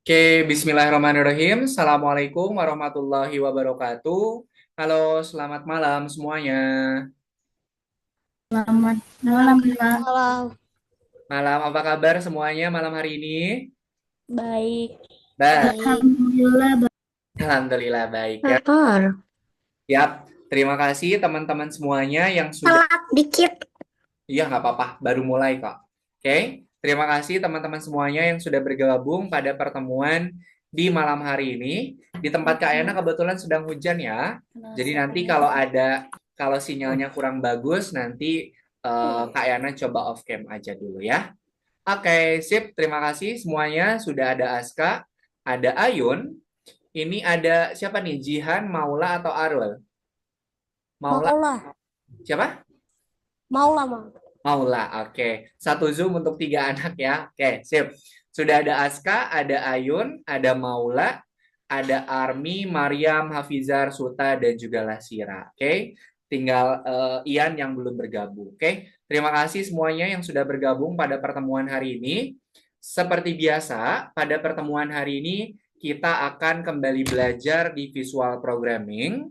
Bismillahirrahmanirrahim. Assalamualaikum warahmatullahi wabarakatuh. Halo, selamat malam semuanya. Selamat malam, Kak. Kalau Malam, apa kabar semuanya malam hari ini? baik, Baik, baik. Alhamdulillah, alhamdulillah baik ya. Motor. Yap, terima kasih teman-teman semuanya yang sudah. Telat dikit. Iya, nggak apa-apa, baru mulai kok. Oke, terima kasih teman-teman semuanya yang sudah bergabung pada pertemuan di malam hari ini. Di tempat Kak Yana kebetulan sedang hujan ya. Jadi nanti kalau sinyalnya kurang bagus, nanti Kak Yana coba off cam aja dulu ya. Oke, sip. Terima kasih semuanya. Sudah ada Aska, ada Ayun. Ini ada siapa nih? Jihan, Maula, atau Arul? Maula, Maulah, siapa? maulah, mau. Maula, oke. Satu Zoom untuk tiga anak ya. Oke, sip. Sudah ada Aska, ada Ayun, ada Maula, ada Armi, Mariam, Hafizar, Suta, dan juga Lasira. Oke, tinggal Ian yang belum bergabung. Oke, terima kasih semuanya yang sudah bergabung pada pertemuan hari ini. Seperti biasa, pada pertemuan hari ini kita akan kembali belajar di visual programming.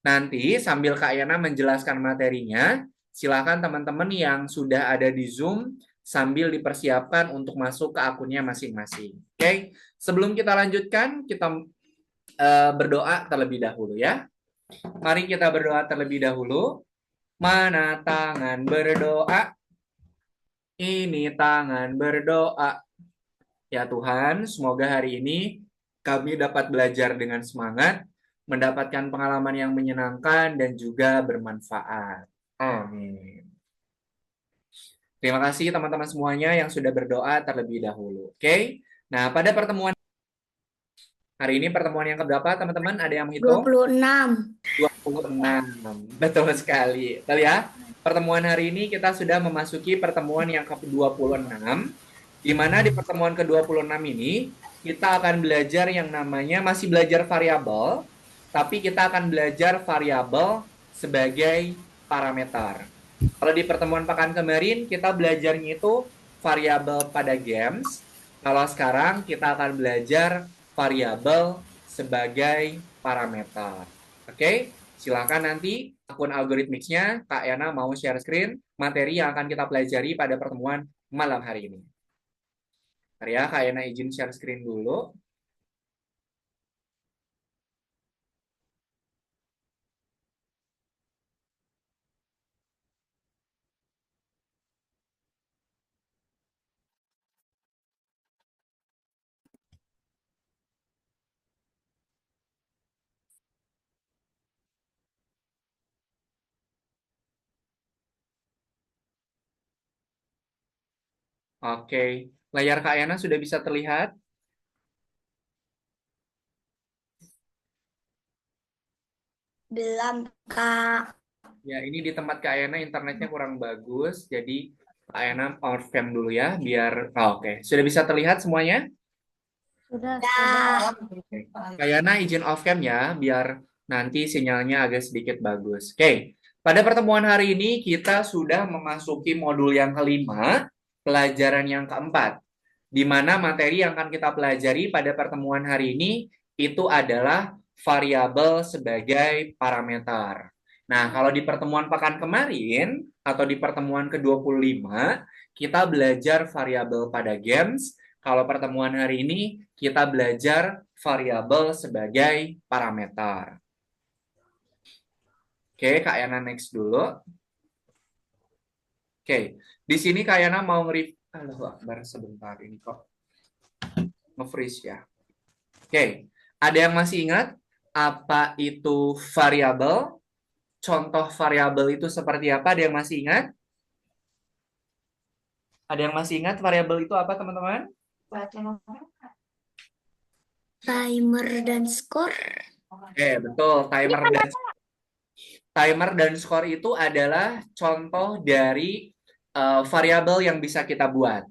Nanti sambil Kak Yana menjelaskan materinya, silakan teman-teman yang sudah ada di Zoom sambil dipersiapkan untuk masuk ke akunnya masing-masing. Oke, sebelum kita lanjutkan, kita berdoa terlebih dahulu ya. Mari kita berdoa terlebih dahulu. Mana tangan berdoa? Ini tangan berdoa. Ya Tuhan, semoga hari ini kami dapat belajar dengan semangat, mendapatkan pengalaman yang menyenangkan dan juga bermanfaat. Amin. Terima kasih teman-teman semuanya yang sudah berdoa terlebih dahulu. Oke. Nah, pada pertemuan hari ini pertemuan yang keberapa teman-teman? Ada yang menghitung? 26. 26. Betul sekali. Betul ya? Pertemuan hari ini kita sudah memasuki pertemuan yang ke-26, di mana di pertemuan ke-26 ini kita akan belajar yang namanya masih belajar variabel, tapi kita akan belajar variabel sebagai parameter. Kalau di pertemuan pekan kemarin kita belajarnya itu variabel pada games. Kalau sekarang kita akan belajar variabel sebagai parameter. Oke, silakan nanti akun algoritmiknya Kak Yana mau share screen materi yang akan kita pelajari pada pertemuan malam hari ini. Mari ya, Kak Yana izin share screen dulu. Oke, layar Kak Yana sudah bisa terlihat? Belum, Kak. Ya, ini di tempat Kak Yana internetnya kurang bagus, jadi Kak Yana power cam dulu ya, biar... Oke, sudah bisa terlihat semuanya? sudah, Dah. Oke. Kak Yana izin off cam ya, biar nanti sinyalnya agak sedikit bagus. Oke, pada pertemuan hari ini kita sudah memasuki modul yang kelima, pelajaran yang keempat, di mana materi yang akan kita pelajari pada pertemuan hari ini itu adalah variabel sebagai parameter. Nah, kalau di pertemuan pekan kemarin atau di pertemuan ke-25, kita belajar variabel pada games. Kalau pertemuan hari ini, kita belajar variabel sebagai parameter. Oke, Kak Yana next dulu. Oke, di sini Kak Yana mau nge-review. Allahu Akbar, sebentar ini kok nge-freeze ya. Oke, ada yang masih ingat apa itu variabel? Contoh variabel itu seperti apa? Ada yang masih ingat? Ada yang masih ingat variabel itu apa, teman-teman? Timer dan skor. Oke, betul. Timer dan skor itu adalah contoh dari variabel yang bisa kita buat.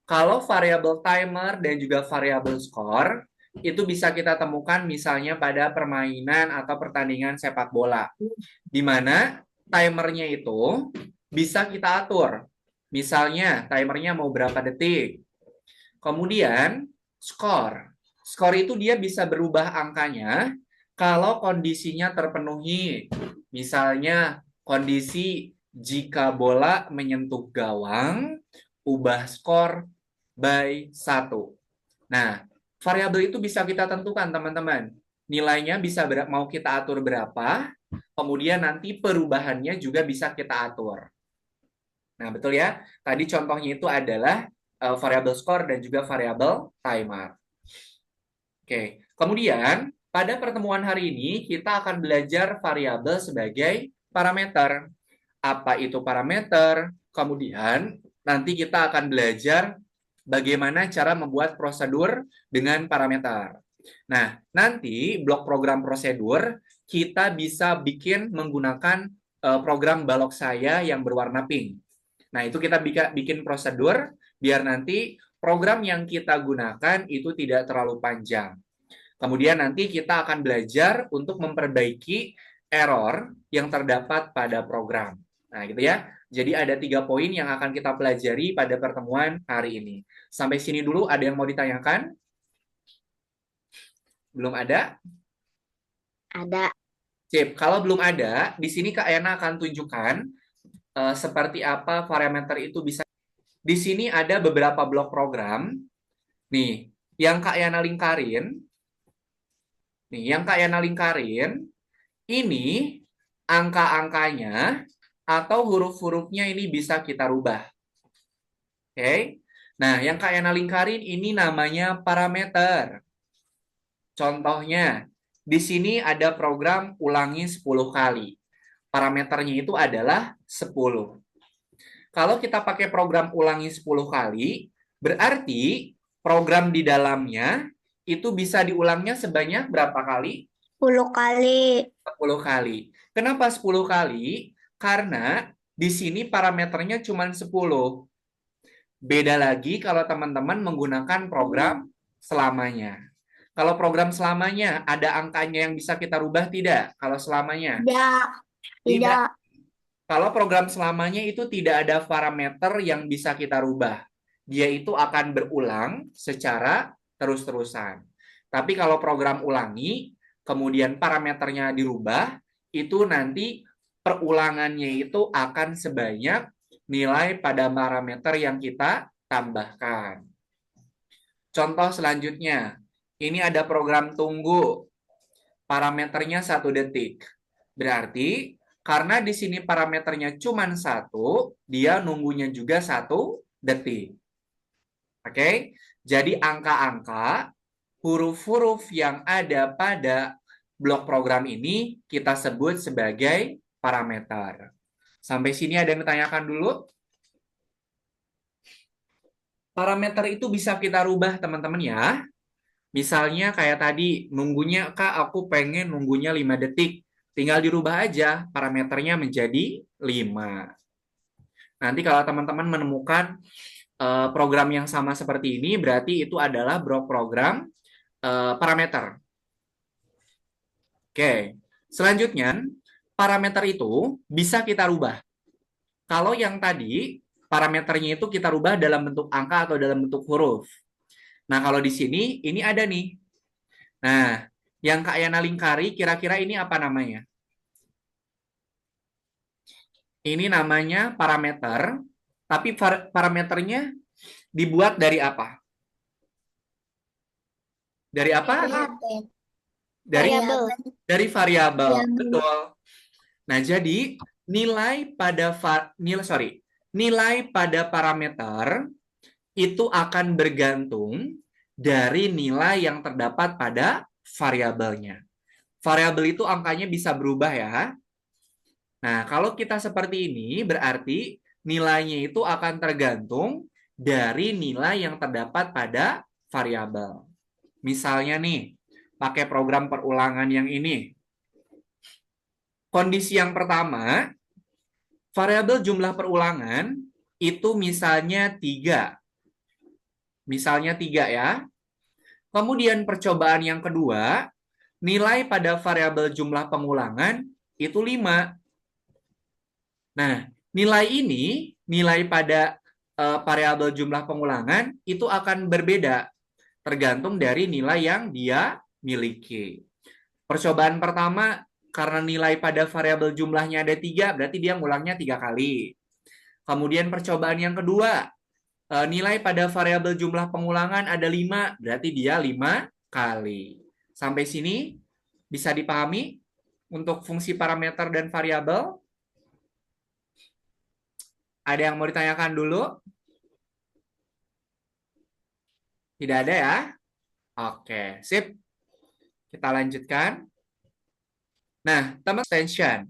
Kalau variabel timer dan juga variabel skor itu bisa kita temukan misalnya pada permainan atau pertandingan sepak bola, di mana timernya itu bisa kita atur. Misalnya timernya mau berapa detik. Kemudian skor. Skor itu dia bisa berubah angkanya kalau kondisinya terpenuhi. Misalnya kondisi jika bola menyentuh gawang, ubah skor by 1. Nah, variabel itu bisa kita tentukan, teman-teman. Nilainya bisa mau kita atur berapa, kemudian nanti perubahannya juga bisa kita atur. Nah, betul ya. Tadi contohnya itu adalah variabel skor dan juga variabel timer. Oke, kemudian pada pertemuan hari ini kita akan belajar variabel sebagai parameter. Apa itu parameter? Kemudian nanti kita akan belajar bagaimana cara membuat prosedur dengan parameter. Nah, nanti blok program prosedur kita bisa bikin menggunakan program balok saya yang berwarna pink. Nah, itu kita bikin prosedur biar nanti program yang kita gunakan itu tidak terlalu panjang. Kemudian nanti kita akan belajar untuk memperbaiki error yang terdapat pada program. Nah, gitu ya. Jadi ada 3 poin yang akan kita pelajari pada pertemuan hari ini. Sampai sini dulu, ada yang mau ditanyakan? Belum ada? Ada. Sip, kalau belum ada, di sini Kak Yana akan tunjukkan seperti apa parameter itu bisa. Di sini ada beberapa blok program. Nih, yang Kak Yana lingkarin. Ini angka-angkanya atau huruf-hurufnya ini bisa kita rubah. Oke. Nah, yang Kak Yana lingkarin ini namanya parameter. Contohnya, di sini ada program ulangi 10 kali. Parameternya itu adalah 10. Kalau kita pakai program ulangi 10 kali, berarti program di dalamnya itu bisa diulangnya sebanyak berapa kali? 10 kali. 10 kali. Kenapa 10 kali? Karena di sini parameternya cuma 10. Beda lagi kalau teman-teman menggunakan program selamanya. Kalau program selamanya, ada angkanya yang bisa kita rubah tidak? Kalau selamanya? Tidak. Tidak. Kalau program selamanya itu tidak ada parameter yang bisa kita rubah. Dia itu akan berulang secara terus-terusan. Tapi kalau program ulangi, kemudian parameternya dirubah, itu nanti perulangannya itu akan sebanyak nilai pada parameter yang kita tambahkan. Contoh selanjutnya, ini ada program tunggu. Parameternya 1 detik. Berarti karena di sini parameternya cuma 1, dia nunggunya juga 1 detik. Oke, jadi angka-angka, huruf-huruf yang ada pada blok program ini kita sebut sebagai parameter. Sampai sini ada yang ditanyakan dulu? Parameter itu bisa kita rubah teman-teman ya. Misalnya kayak tadi, nunggunya Kak, aku pengen nunggunya 5 detik. Tinggal dirubah aja parameternya menjadi 5. Nanti kalau teman-teman menemukan program yang sama seperti ini, berarti itu adalah program parameter. Oke, selanjutnya parameter itu bisa kita rubah. Kalau yang tadi parameternya itu kita rubah dalam bentuk angka atau dalam bentuk huruf. Nah, kalau di sini ini ada nih. Nah, yang Kak Yana lingkari kira-kira ini apa namanya? Ini namanya parameter, tapi parameternya dibuat dari apa? Dari apa? Dari variabel. Betul. Nah, jadi nilai pada parameter itu akan bergantung dari nilai yang terdapat pada variabelnya. Variabel itu angkanya bisa berubah ya. Nah, kalau kita seperti ini berarti nilainya itu akan tergantung dari nilai yang terdapat pada variabel. Misalnya nih, pakai program perulangan yang ini. Kondisi yang pertama, variabel jumlah perulangan itu misalnya 3. Misalnya 3 ya. Kemudian percobaan yang kedua, nilai pada variabel jumlah pengulangan itu 5. Nah, nilai pada variabel jumlah pengulangan itu akan berbeda. tergantung dari nilai yang dia miliki. Percobaan pertama, karena nilai pada variabel jumlahnya ada 3, berarti dia ngulangnya 3 kali. Kemudian percobaan yang kedua, nilai pada variabel jumlah pengulangan ada 5, berarti dia 5 kali. Sampai sini bisa dipahami untuk fungsi parameter dan variabel? Ada yang mau ditanyakan dulu? Tidak ada ya? Oke, sip. Kita lanjutkan. Nah, teman extension.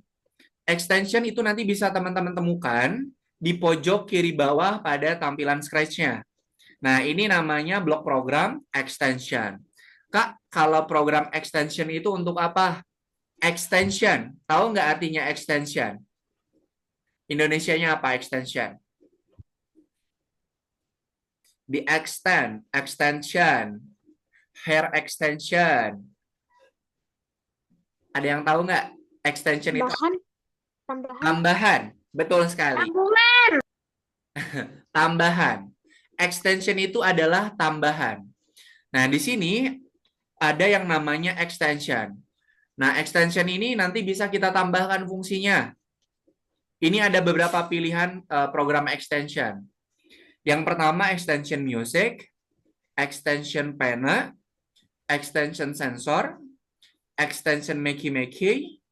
Extension itu nanti bisa teman-teman temukan di pojok kiri bawah pada tampilan Scratch-nya. Nah, ini namanya blok program extension. Kak, kalau program extension itu untuk apa? Extension. Tahu nggak artinya extension? Indonesianya apa extension? Di extend, extension, hair extension. Ada yang tahu nggak? Extension itu tambahan. Betul sekali. Tambahan. Extension itu adalah tambahan. Nah, di sini ada yang namanya extension. Nah, extension ini nanti bisa kita tambahkan fungsinya. Ini ada beberapa pilihan program extension. Yang pertama extension music, extension pena, extension sensor, extension Makey,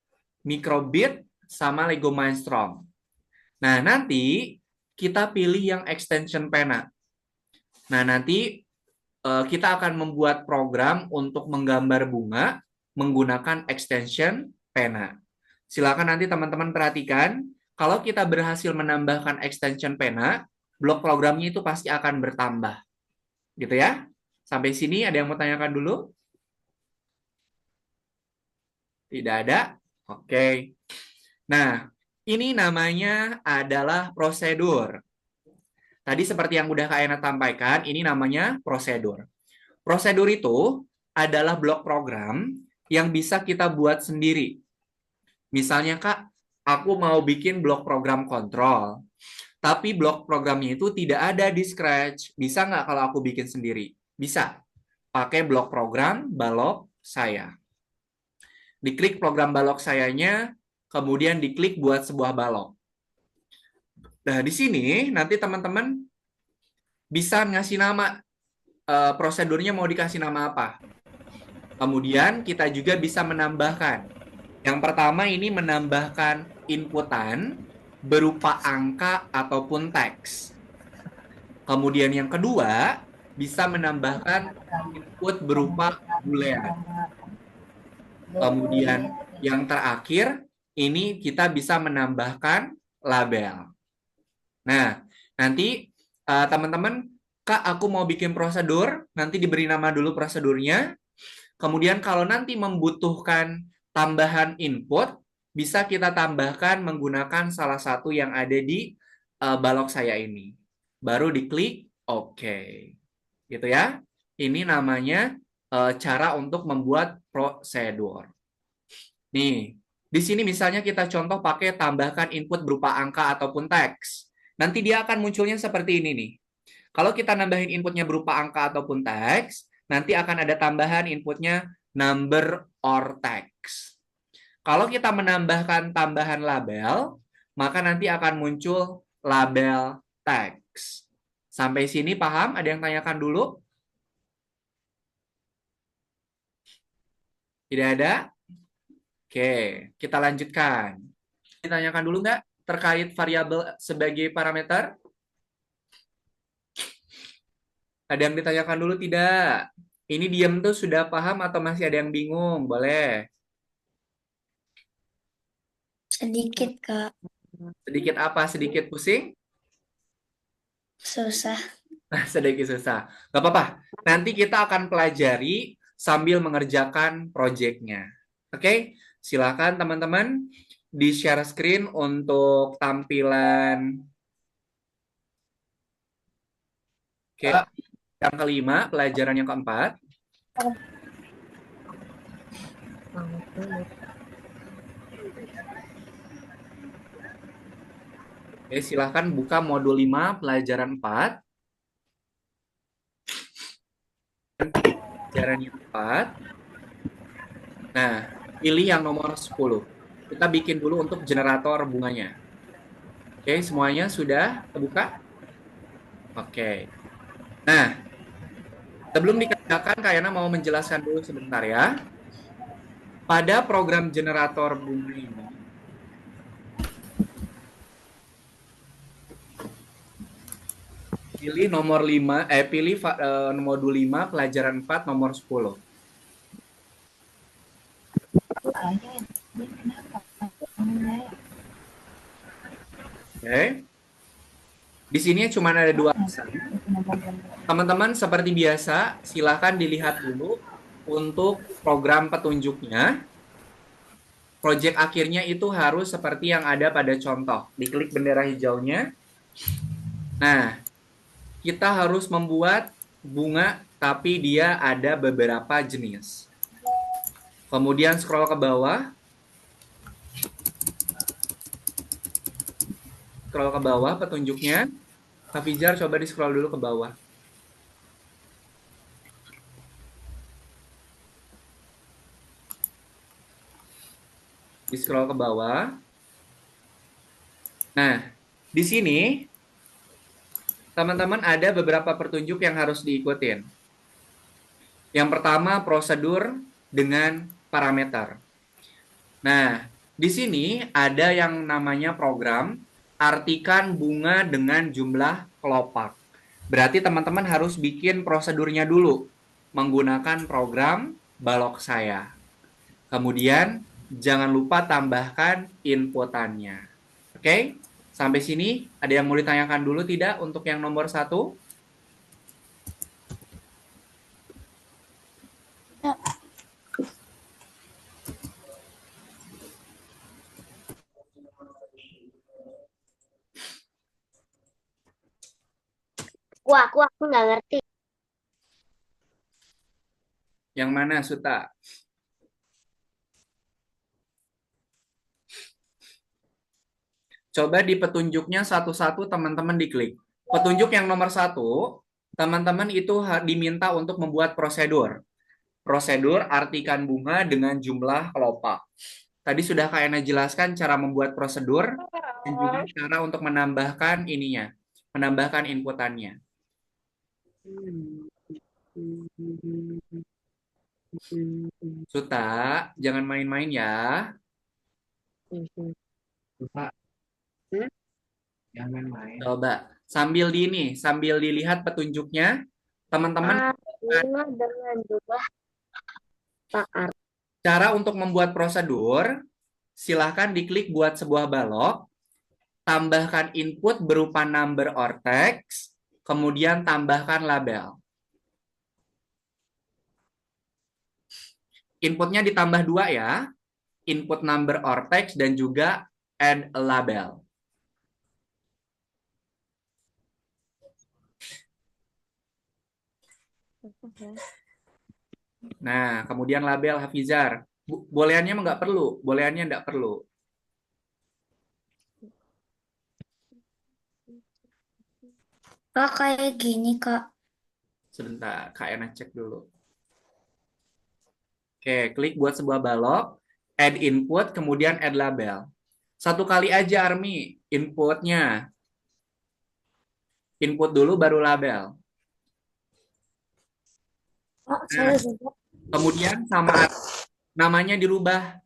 microbit, sama Lego Mindstorm. Nah, nanti kita pilih yang extension pena. Nah, nanti kita akan membuat program untuk menggambar bunga menggunakan extension pena. Silakan nanti teman-teman perhatikan, kalau kita berhasil menambahkan extension pena, blok programnya itu pasti akan bertambah. Gitu ya. Sampai sini ada yang mau tanyakan dulu? Tidak ada? Oke. Nah, ini namanya adalah prosedur. Tadi seperti yang udah Kak Ena sampaikan, ini namanya prosedur. Prosedur itu adalah blok program yang bisa kita buat sendiri. Misalnya, Kak, aku mau bikin blok program kontrol, tapi blok programnya itu tidak ada di Scratch. Bisa nggak kalau aku bikin sendiri? Bisa. Pakai blok program balok saya. Diklik program balok sayanya, kemudian diklik buat sebuah balok. Nah, di sini nanti teman-teman bisa ngasih nama prosedurnya mau dikasih nama apa. Kemudian kita juga bisa menambahkan. Yang pertama ini menambahkan inputan berupa angka ataupun teks. Kemudian yang kedua bisa menambahkan input berupa boolean. Kemudian yang terakhir ini kita bisa menambahkan label. Nah, nanti teman-teman, Kak, aku mau bikin prosedur, nanti diberi nama dulu prosedurnya. Kemudian kalau nanti membutuhkan tambahan input, bisa kita tambahkan menggunakan salah satu yang ada di balok saya ini. Baru diklik OK. Gitu ya. Ini namanya cara untuk membuat prosedur. Nih, di sini misalnya kita contoh pakai tambahkan input berupa angka ataupun teks. Nanti dia akan munculnya seperti ini nih. Kalau kita nambahin inputnya berupa angka ataupun teks, nanti akan ada tambahan inputnya number or text. Kalau kita menambahkan tambahan label, maka nanti akan muncul label teks. Sampai sini paham? Ada yang tanyakan dulu? Tidak ada? Oke, kita lanjutkan. Ditanyakan dulu nggak terkait variabel sebagai parameter? Ada yang ditanyakan dulu tidak? Ini diam tuh sudah paham atau masih ada yang bingung? Boleh. Sedikit, Kak. Sedikit apa? Sedikit pusing? Susah. Sedikit susah. Nggak apa-apa. Nanti kita akan pelajari sambil mengerjakan proyeknya. Oke? Silakan teman-teman di-share screen untuk tampilan. Oke. Yang kelima, pelajaran yang keempat. Oke, silahkan buka modul 5, pelajaran 4. pelajaran yang 4. Nah, pilih yang nomor 10. Kita bikin dulu untuk generator bunganya. Oke, semuanya sudah terbuka? Oke. Nah, sebelum dikerjakan, Kak Yana mau menjelaskan dulu sebentar ya. Pada program generator bunga ini, pilih nomor 5, pilih modul 5, pelajaran 4, nomor 10. Oke. Di sini cuma ada 2 pesan. Teman-teman seperti biasa, silahkan dilihat dulu untuk program petunjuknya. Proyek akhirnya itu harus seperti yang ada pada contoh. Diklik bendera hijaunya. Nah, kita harus membuat bunga, tapi dia ada beberapa jenis. Kemudian scroll ke bawah. Scroll ke bawah petunjuknya. Hafizar, coba di scroll dulu ke bawah. Di scroll ke bawah. Nah, di sini teman-teman ada beberapa petunjuk yang harus diikutin. Yang pertama, prosedur dengan parameter. Nah, di sini ada yang namanya program artikan bunga dengan jumlah kelopak. Berarti teman-teman harus bikin prosedurnya dulu menggunakan program balok saya. Kemudian jangan lupa tambahkan inputannya. Oke? Sampai sini ada yang mau ditanyakan dulu tidak untuk yang nomor 1? Ya. Wah, aku nggak ngerti. Yang mana, Suta? Coba di petunjuknya satu-satu teman-teman diklik. Petunjuk yang nomor 1, teman-teman itu diminta untuk membuat prosedur. Prosedur artikan bunga dengan jumlah kelopak. Tadi sudah Kak Ena jelaskan cara membuat prosedur dan juga cara untuk menambahkan ininya, menambahkan inputannya. Suta, jangan main-main ya. Suta, jangan main. Coba sambil dilihat petunjuknya, teman-teman Bunga dengan jumlah pakar. cara untuk membuat prosedur, silahkan diklik buat sebuah balok, tambahkan input berupa number or text, kemudian tambahkan label. Inputnya ditambah 2 ya, input number or text dan juga add a label. Nah, kemudian label Hafizar. Bolehannya nggak perlu, bolehannya nggak perlu. Kak, kayak gini, Kak. Sebentar, Kak Ena cek dulu. Oke, klik buat sebuah balok, add input, kemudian add label. Satu kali aja, Army, inputnya. Input dulu, baru label. Pak, saya sudah. Kemudian sama namanya dirubah.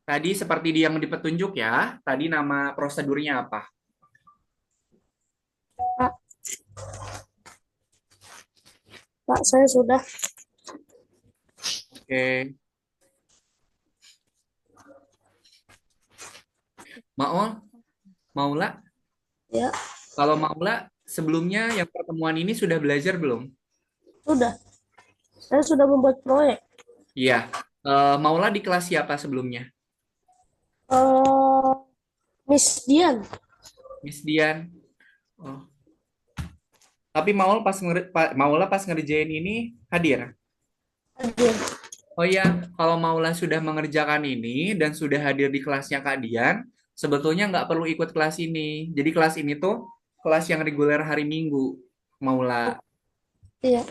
Tadi seperti yang di petunjuk ya, tadi nama prosedurnya apa? Pak, saya sudah. Oke. Maula? Ya, Kalau Maula, sebelumnya yang pertemuan ini sudah belajar belum? sudah. Saya sudah membuat proyek. Iya. Maula di kelas siapa sebelumnya? Eh, Miss Dian. Miss Dian. Oh. Tapi Maula pas ngerjain ini hadir. Hadir. Oh iya, kalau Maula sudah mengerjakan ini dan sudah hadir di kelasnya Kak Dian, sebetulnya nggak perlu ikut kelas ini. Jadi kelas ini tuh kelas yang reguler hari Minggu, Maula. Iya.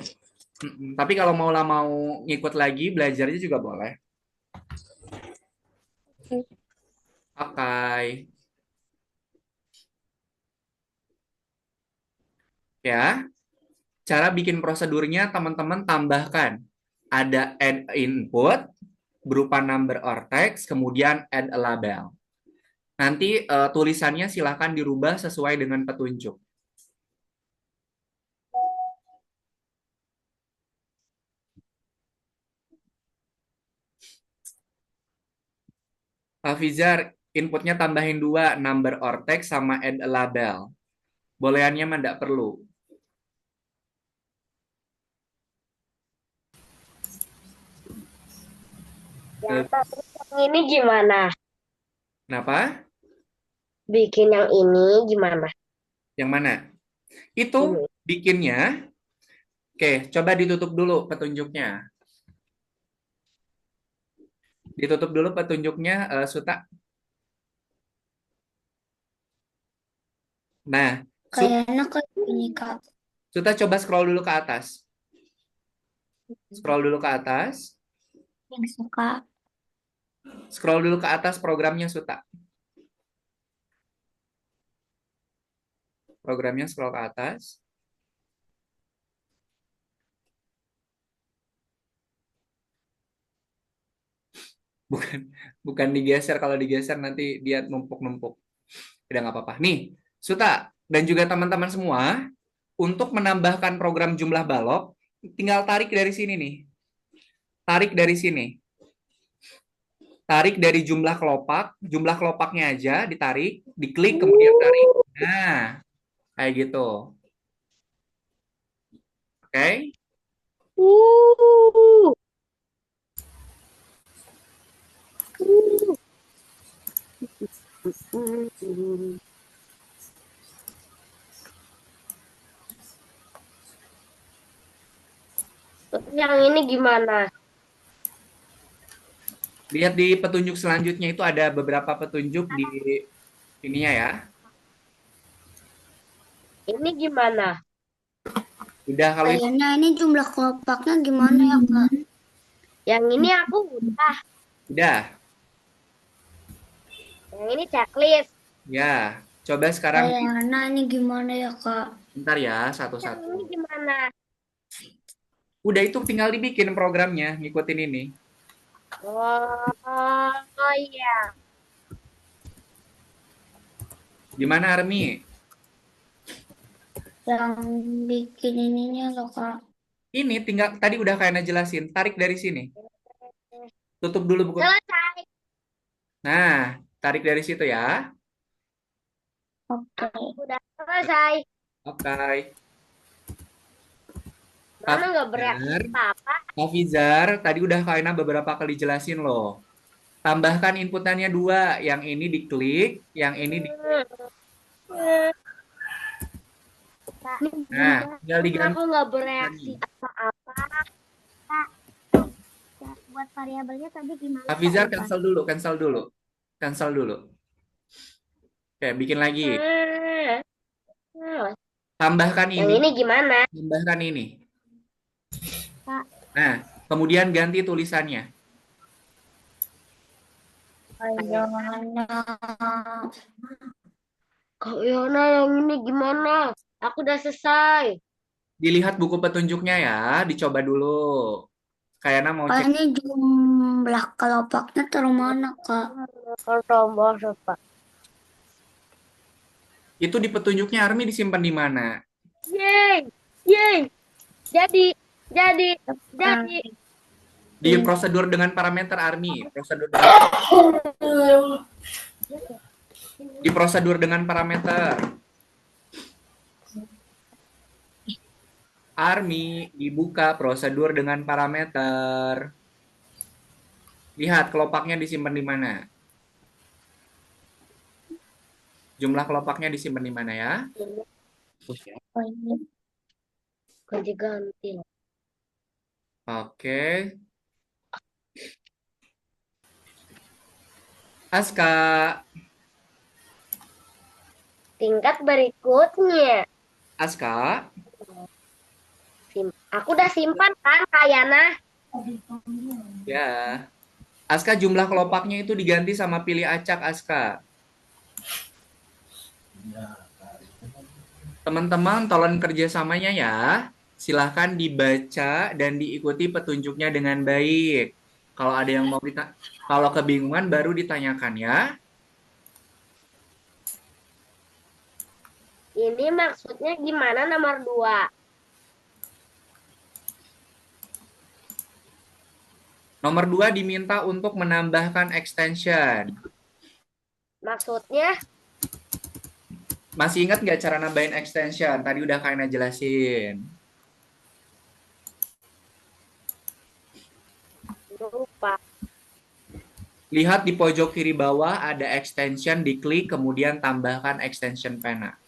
Tapi kalau mau ngikut lagi belajarnya juga boleh. Oke. Ya, cara bikin prosedurnya teman-teman tambahkan. Ada add input berupa number or text, kemudian add a label. Nanti tulisannya silahkan dirubah sesuai dengan petunjuk. Hafizar, inputnya tambahin dua, number or text sama add a label. Bolehannya mah nggak perlu. Yang ini gimana? Kenapa? Bikin yang ini gimana? Yang mana? Itu Ini. bikinnya. Oke, coba ditutup dulu petunjuknya. Ditutup dulu petunjuknya, Suta. Nah, Kayaknya kayak gini, Kak. Suta coba scroll dulu ke atas. Scroll dulu ke atas. Bisa, Kak. Scroll dulu ke atas programnya Suta. Programnya scroll ke atas. Bukan bukan digeser. Kalau digeser nanti dia numpuk-numpuk. Tidak nggak apa-apa. Nih, Suta dan juga teman-teman semua, untuk menambahkan program jumlah balok, tinggal tarik dari sini nih. Tarik dari sini. Tarik dari jumlah kelopaknya aja ditarik, diklik kemudian tarik. Nah, kayak gitu. Oke? Uh, uh. Terus yang ini gimana? Lihat di petunjuk selanjutnya itu ada beberapa petunjuk di ininya ya. Ini gimana? Udah kalau ini Kayaknya ini jumlah kelopaknya gimana ya, Kak? Yang ini aku udah. udah. Yang ini checklist. Ya, coba sekarang Kayaknya ini gimana ya, Kak? bentar ya Yang satu-satu. ini gimana? Udah itu tinggal dibikin programnya, ngikutin ini. Oh iya. Gimana Armi? Yang bikin ininya loh, Kak. Ini tinggal tadi udah kayaknya jelasin, tarik dari sini. Tutup dulu buku. Selesai. Nah, tarik dari situ ya. Oke. Udah selesai. Oke. Mana nggak bereaksi Hafizar, apa-apa? Hafizar, tadi udah kayaknya beberapa kali jelasin loh. Tambahkan inputannya dua, yang ini diklik, yang ini di. Kak, Nah, tinggal ini diganti. aku nggak bereaksi apa-apa. Kak, buat variabelnya tadi gimana, Kak? Hafizar Lupa. cancel dulu, cancel dulu. Cancel dulu. Oke, bikin lagi. Tambahkan Yang ini, ini gimana? tambahkan ini. Kak, Nah, kemudian ganti tulisannya. Yona. Kak Yona, yang ini gimana? Aku udah selesai. Dilihat buku petunjuknya ya, dicoba dulu. Kayaknya mau Kak, cek. ini jumlah kelopaknya taruh mana, Kak? Tombol Pak. Itu di petunjuknya Armi disimpan di mana? Yeay, yeay. Jadi, jadi, jadi. Di prosedur dengan parameter Armi, prosedur dengan, di prosedur dengan parameter. Armi dibuka prosedur dengan parameter. Lihat kelopaknya disimpan di mana? Jumlah kelopaknya disimpan di mana ya? Oh, ini ganti-ganti. Oke. Aska, Tingkat berikutnya. Aska, Aku udah simpan kan, Kayana? Ya. Aska, jumlah kelopaknya itu diganti sama pilih acak, Aska. Teman-teman, tolong kerjasamanya ya. Silahkan dibaca dan diikuti petunjuknya dengan baik. Kalau ada yang mau kalau kebingungan baru ditanyakan ya. Ini maksudnya gimana nomor 2? Nomor 2 diminta untuk menambahkan extension. Maksudnya Masih ingat nggak cara nambahin extension? Tadi udah kalian jelasin. lupa. Lihat di pojok kiri bawah ada extension, diklik kemudian tambahkan extension pena.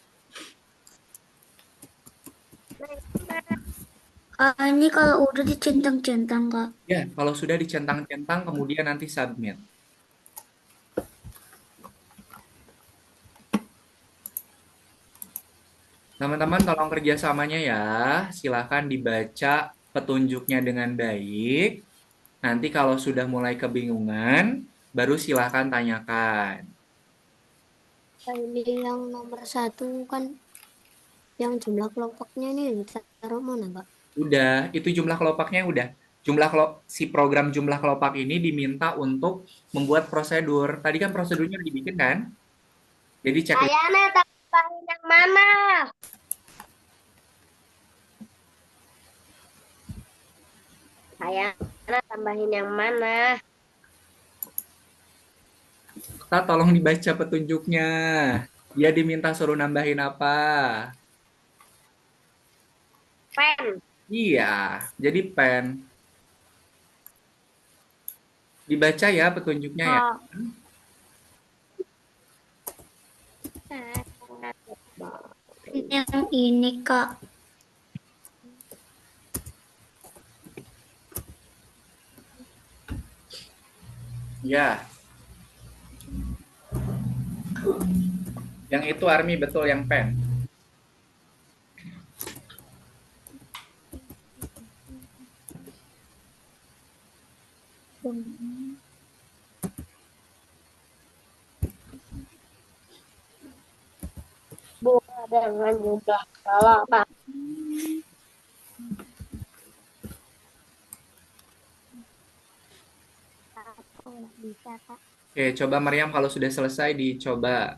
Ini kalau udah dicentang-centang, Kak. Ya, kalau sudah dicentang-centang kemudian nanti submit. Teman-teman tolong kerjasamanya ya. Silahkan dibaca petunjuknya dengan baik. Nanti kalau sudah mulai kebingungan, baru silahkan tanyakan. Ini yang nomor 1 kan, yang jumlah kelompoknya ini ditaruh mana, Kak? Udah, itu jumlah kelopaknya udah. Si program jumlah kelopak ini diminta untuk membuat prosedur. Tadi kan prosedurnya udah dibikin kan? Jadi checklist. Kayana tambahin yang mana? Kayana tambahin yang mana? Kita tolong dibaca petunjuknya. Dia diminta suruh nambahin apa? Pen. Iya, jadi pen. Dibaca ya petunjuknya ya. Yang ini, Kak. Ya. Yang itu Army betul yang pen. Bunga dengan jumlah kelopak. Aku nggak bisa, Kak. Oke, coba Mariam kalau sudah selesai dicoba.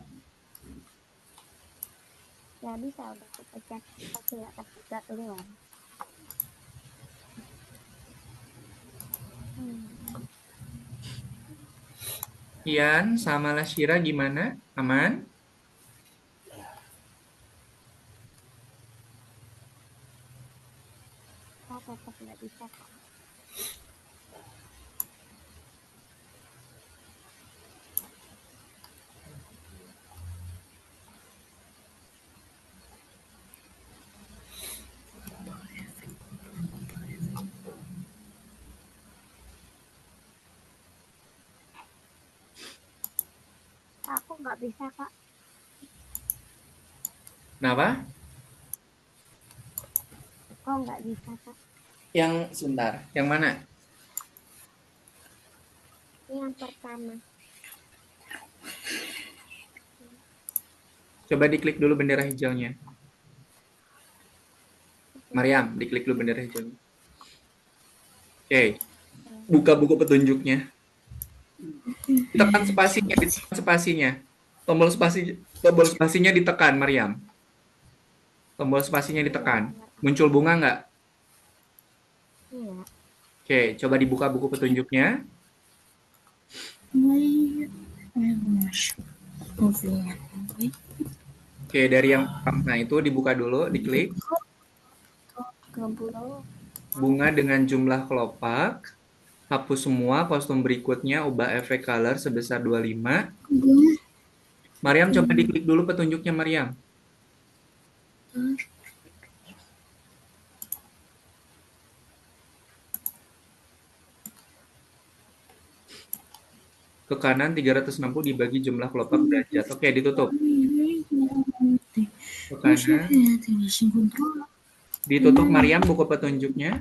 Nggak bisa, udah aku pecah. Aku nggak bisa keluar. Ian sama Lashira gimana? Aman? Aku tetap nggak bisa, Kak. Aku nggak bisa, Kak. Kenapa? Kok nggak bisa, Kak? Yang sebentar, yang mana? Ini yang pertama. Coba diklik dulu bendera hijaunya. Mariam, diklik dulu bendera hijaunya. Oke. Buka buku petunjuknya. Tekan spasinya, ditekan spasinya. Tombol spasinya ditekan, Mariam. Tombol spasinya ditekan. Muncul bunga nggak? Iya. Oke, coba dibuka buku petunjuknya. Oke, dari yang pertama itu dibuka dulu, diklik. Bunga dengan jumlah kelopak. Hapus semua, kostum berikutnya, ubah efek color sebesar 25. Mariam, coba diklik dulu petunjuknya, Mariam. Ke kanan 360 dibagi jumlah kelopak derajat. Oke, ditutup. Ke kanan. Ditutup Mariam buku petunjuknya.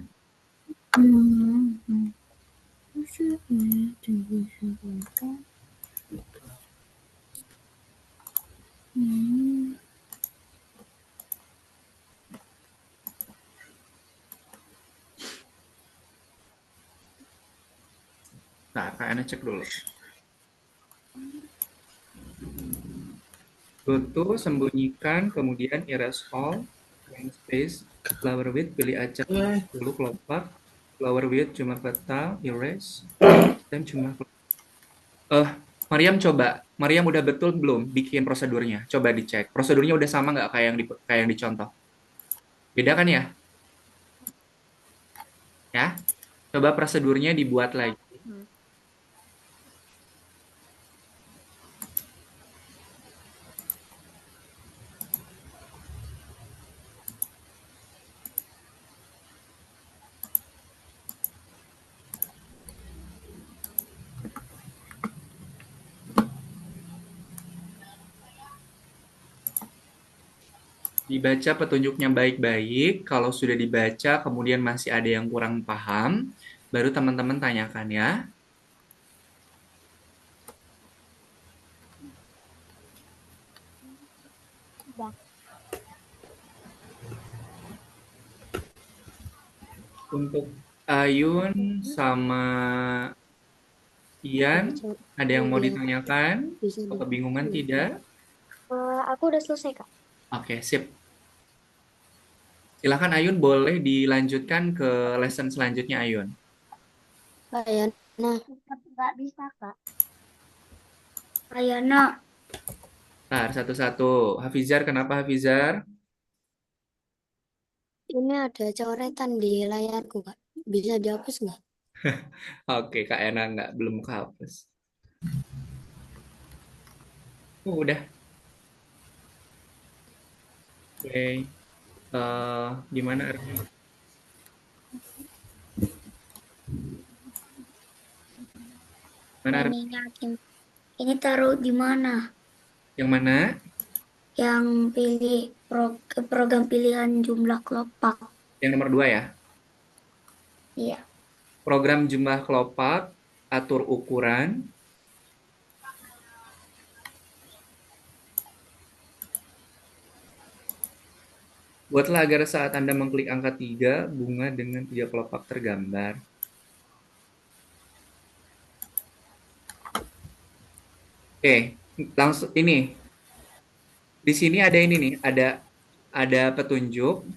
Nah, Kak Ana cek dulu. Go sembunyikan, kemudian erase all, blank space, flower with, pilih acak dulu kelopak, flower with, jumlah peta, erase, dan jumlah kelopak. Mariam coba. Mariam udah betul belum bikin prosedurnya? Coba dicek. Prosedurnya udah sama nggak kayak yang dicontoh? Beda kan ya? Ya. Coba prosedurnya dibuat lagi. Dibaca petunjuknya baik-baik. Kalau sudah dibaca, kemudian masih ada yang kurang paham, baru teman-teman tanyakan ya. Untuk Ayun sama Ian, ada yang mau ditanyakan? Bisa Atau kebingungan tidak? Aku udah selesai, Kak. Oke, sip. Silakan Ayun, boleh dilanjutkan ke lesson selanjutnya Ayun. Ayana, Tetap nggak bisa, Kak. Ayana. Ntar, satu-satu. Hafizar, kenapa Hafizar? ini ada coretan di layarku, Kak. Bisa dihapus nggak? Oke, Kak Ena belum kehapus. Udah. Oke. Gimana Arfi? Mana Arfi? Ini taruh di mana? Yang mana? Yang pilih program pilihan jumlah kelopak. Yang nomor 2 ya. Iya. Program jumlah kelopak, atur ukuran. Buatlah agar saat Anda mengklik angka 3, bunga dengan 3 kelopak tergambar. Oke, langsung ini. Di sini ada ini nih, ada petunjuk.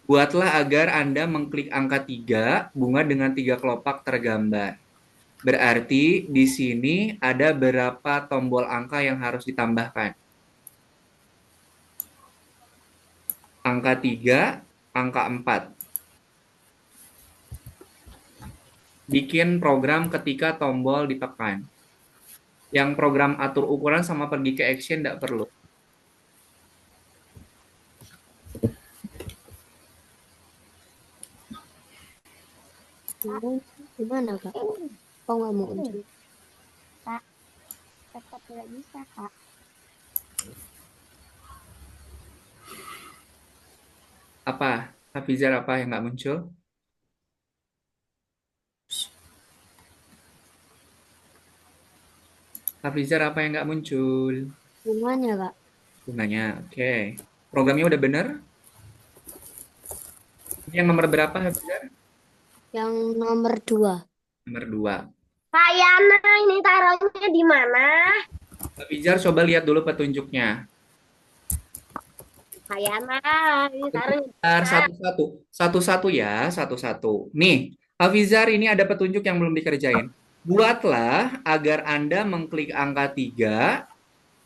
Buatlah agar Anda mengklik angka 3, bunga dengan 3 kelopak tergambar. Berarti di sini ada berapa tombol angka yang harus ditambahkan? Angka 3, angka 4. Bikin program ketika tombol ditekan. Yang program atur ukuran sama pergi ke action tidak perlu. Gimana, Kak? Kok nggak muncul? Kak, tetap tidak bisa, Kak. Apa? Hafizar apa yang nggak muncul? Hafizar apa yang nggak muncul? Bunganya, Kak. Bunganya, oke. Programnya udah bener? Ini yang nomor berapa, Hafizar? Yang nomor 2. Nomor 2. Kak Yana, ini taruhnya di mana? Hafizar coba lihat dulu petunjuknya. Kak Yana, ini taruhnya di Bentar, mana? satu-satu. Satu-satu ya, satu-satu. Nih, Hafizar ini ada petunjuk yang belum dikerjain. Buatlah agar Anda mengklik angka 3,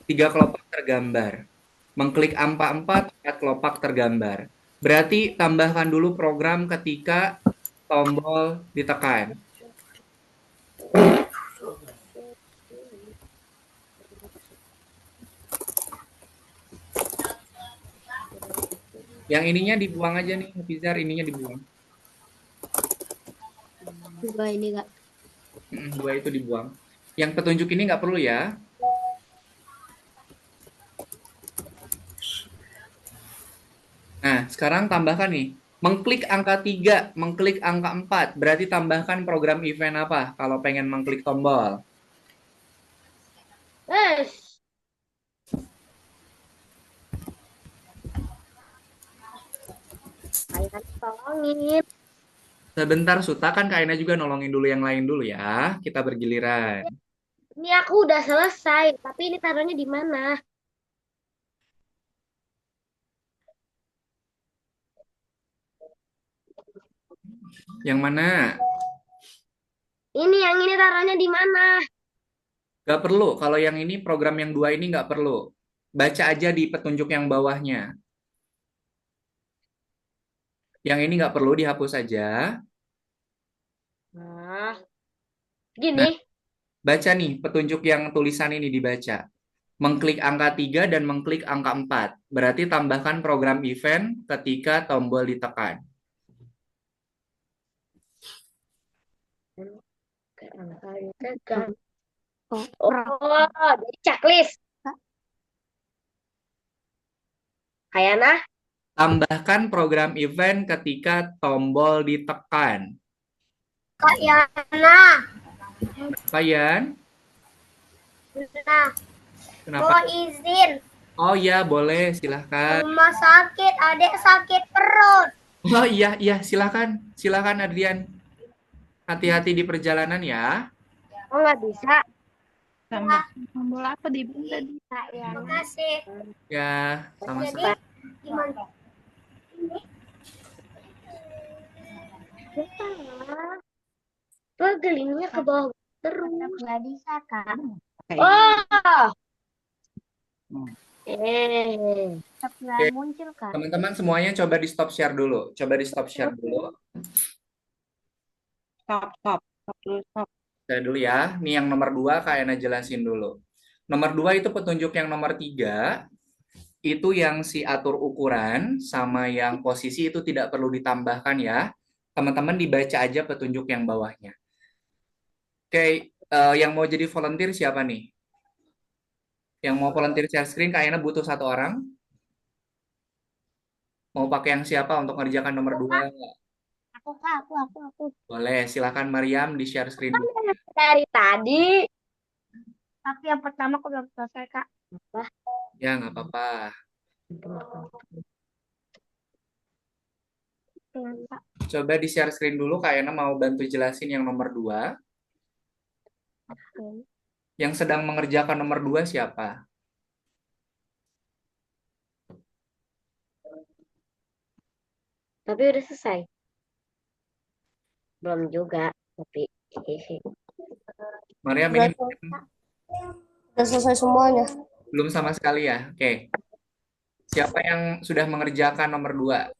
3 kelopak tergambar. Mengklik angka 4, 4 kelopak tergambar. Berarti tambahkan dulu program ketika tombol ditekan. Yang ininya dibuang aja nih, Hafizar, ininya dibuang. 2 ini, Kak. 2 itu dibuang. Yang petunjuk ini nggak perlu ya. Nah, sekarang tambahkan nih. Mengklik angka 3, mengklik angka 4. Berarti tambahkan program event apa kalau pengen mengklik tombol? Wes, kalian tolongin. Sebentar, Suta. Kan Kak Aina juga nolongin dulu yang lain dulu ya. Kita bergiliran. Ini aku udah selesai, tapi ini taruhnya di mana? Yang mana? Ini yang ini taruhnya di mana? Gak perlu. Kalau yang ini, program yang dua ini nggak perlu. Baca aja di petunjuk yang bawahnya. Yang ini nggak perlu, dihapus aja. Nah, Nah, gini. baca nih petunjuk yang tulisan ini dibaca. Mengklik angka 3 dan mengklik angka 4. Berarti tambahkan program event ketika tombol ditekan. Oh, Oh, jadi checklist. Kak. Kayana, Tambahkan program event ketika tombol ditekan. Kak Yana. Apa, Yan? Nah, Kenapa? mau izin. Oh iya, boleh. Silahkan. Rumah sakit, adek sakit perut. Oh iya, iya. Silahkan. Silahkan, Adrian. Hati-hati di perjalanan ya. Oh, nggak bisa. Tambah tombol apa di tadi? Kak Yana. Terima kasih. Ya, Jadi, sama-sama. gimana? Ini. Ya, gelingnya ke bawah terus. Nggak bisa, Kak. Oh, tetap nggak Oke, muncul, Kak. teman-teman semuanya coba di stop share dulu. Coba di stop share dulu. Stop dulu, stop. Saya dulu ya. Nih yang nomor 2, Kak Ena jelasin dulu. Nomor 2 itu petunjuk yang nomor 3. Itu yang si atur ukuran sama yang posisi itu tidak perlu ditambahkan ya. Teman-teman dibaca aja petunjuk yang bawahnya. Oke, yang mau jadi volunteer siapa nih? Yang mau volunteer share screen, Kak Ena butuh 1 orang. Mau pakai yang siapa untuk ngerjakan nomor 2? Aku, Kak, aku. Boleh, silakan Mariam di share screen dulu. Dari tadi. Tapi yang pertama aku belum selesai, Kak. Apa? Ya, nggak apa-apa. Kak. Coba di share screen dulu, Kak Ena mau bantu jelasin yang nomor 2. Yang sedang mengerjakan nomor 2 siapa? Tapi udah selesai. Belum juga, tapi Mariam Udah, ini udah selesai semuanya. belum sama sekali ya? Oke. Siapa yang sudah mengerjakan nomor 2?